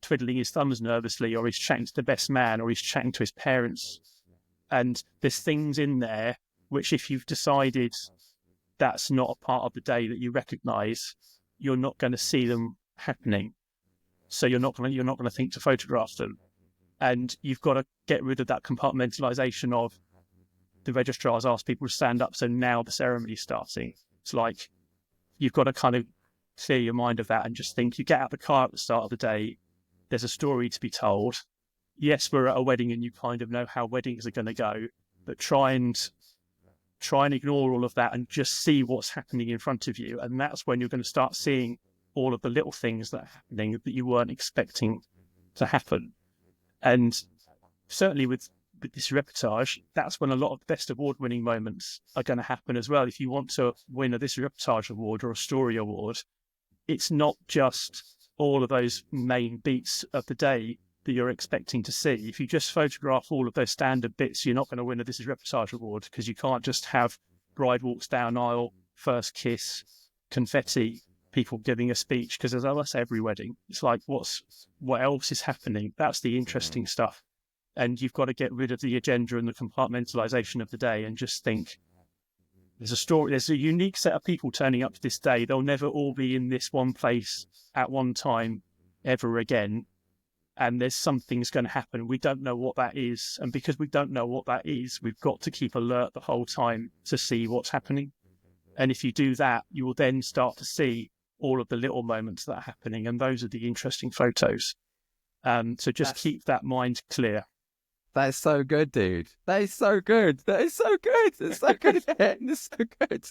twiddling his thumbs nervously, or he's chatting to the best man, or he's chatting to his parents. And there's things in there which, if you've decided that's not a part of the day that you recognise, you're not going to see them happening. So you're not going to think to photograph them. And you've got to get rid of that compartmentalisation of the registrars ask people to stand up, so now the ceremony's starting. It's like you've got to kind of clear your mind of that and just think, you get out of the car at the start of the day, there's a story to be told. Yes, we're at a wedding and you kind of know how weddings are going to go, but try and ignore all of that and just see what's happening in front of you. And that's when you're going to start seeing all of the little things that are happening that you weren't expecting to happen. And certainly with this reportage, that's when a lot of the best award-winning moments are going to happen as well. If you want to win a This Reportage award or a story award, it's not just all of those main beats of the day that you're expecting to see. If you just photograph all of those standard bits, you're not going to win a This Reportage award, because you can't just have bride walks down aisle, first kiss, confetti, people giving a speech, because that's every wedding. It's like, what else is happening? That's the interesting stuff. And you've got to get rid of the agenda and the compartmentalization of the day and just think, there's a story, there's a unique set of people turning up to this day. They'll never all be in this one place at one time ever again. And there's something's going to happen. We don't know what that is. And because we don't know what that is, we've got to keep alert the whole time to see what's happening. And if you do that, you will then start to see all of the little moments that are happening. And those are the interesting photos. So just keep that mind clear. That is so good, dude. That is so good. That is so good. It's so good. It's so good.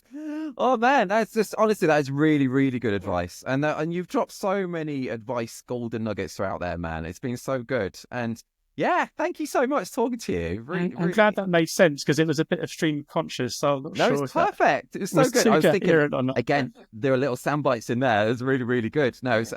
Oh man, that's just, honestly, that is really, really good advice. And you've dropped so many advice golden nuggets throughout there, man. It's been so good. And yeah, thank you so much talking to you. I'm glad that made sense, because it was a bit of stream conscious. So I'm not sure. It's perfect. It was so good. I was thinking, again, there are little sound bites in there. It was really, really good. No, it's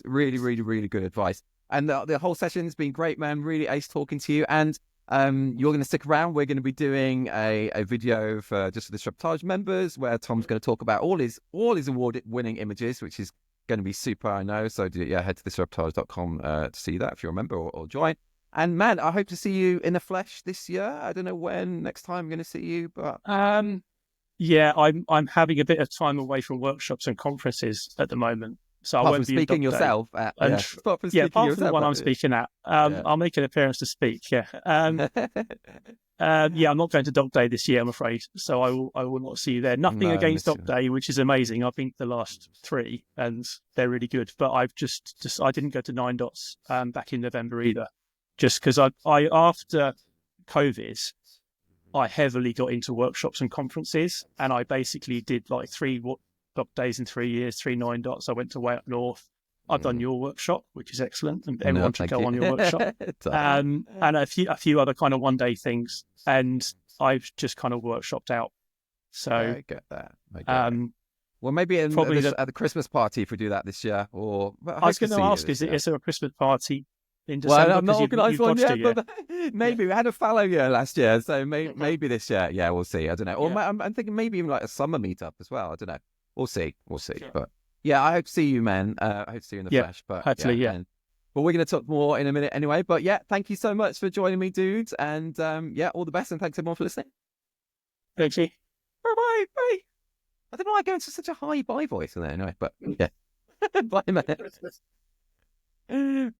really, really, really good advice. And the whole session's been great, man. Really ace talking to you. And you're going to stick around. We're going to be doing a video for the Reportage members, where Tom's going to talk about all his award-winning images, which is going to be super, I know. So yeah, head to thisreportage.com to see that if you're a member or join. And man, I hope to see you in the flesh this year. I don't know when next time I'm going to see you, but yeah, I'm having a bit of time away from workshops and conferences at the moment. So I won't be speaking yourself at, apart from the one I'm speaking at. I'll make an appearance to speak. Yeah. I'm not going to Dog Day this year, I'm afraid. So I will not see you there. Nothing against Dog Day, which is amazing. I've been to the last 3 and they're really good. But I've I didn't go to 9 Dots back in November either, just because I after COVID, I heavily got into workshops and conferences, and I basically did like 3 Dog Days in 3 years, 3 9 Dots. I went to way up north. I've done your workshop, which is excellent, and everyone should go on your workshop. And a few other kind of one-day things, and I've just kind of workshopped out. So I get that. Well, maybe at the Christmas party if we do that this year. Or I was going to ask, is there a Christmas party in December? Well, I'm not organised one yet, but maybe we had a fallow year last year, so maybe this year. Yeah, we'll see. I don't know. Or I'm thinking maybe even like a summer meetup as well. I don't know. We'll see. Sure. But yeah, I hope to see you, man. I hope to see you in the flesh. But hopefully, but we're going to talk more in a minute anyway. But yeah, thank you so much for joining me, dudes. And all the best. And thanks everyone for listening. Thank you. Bye. I don't know why I go into such a high bye voice in there anyway, but yeah. Bye, man.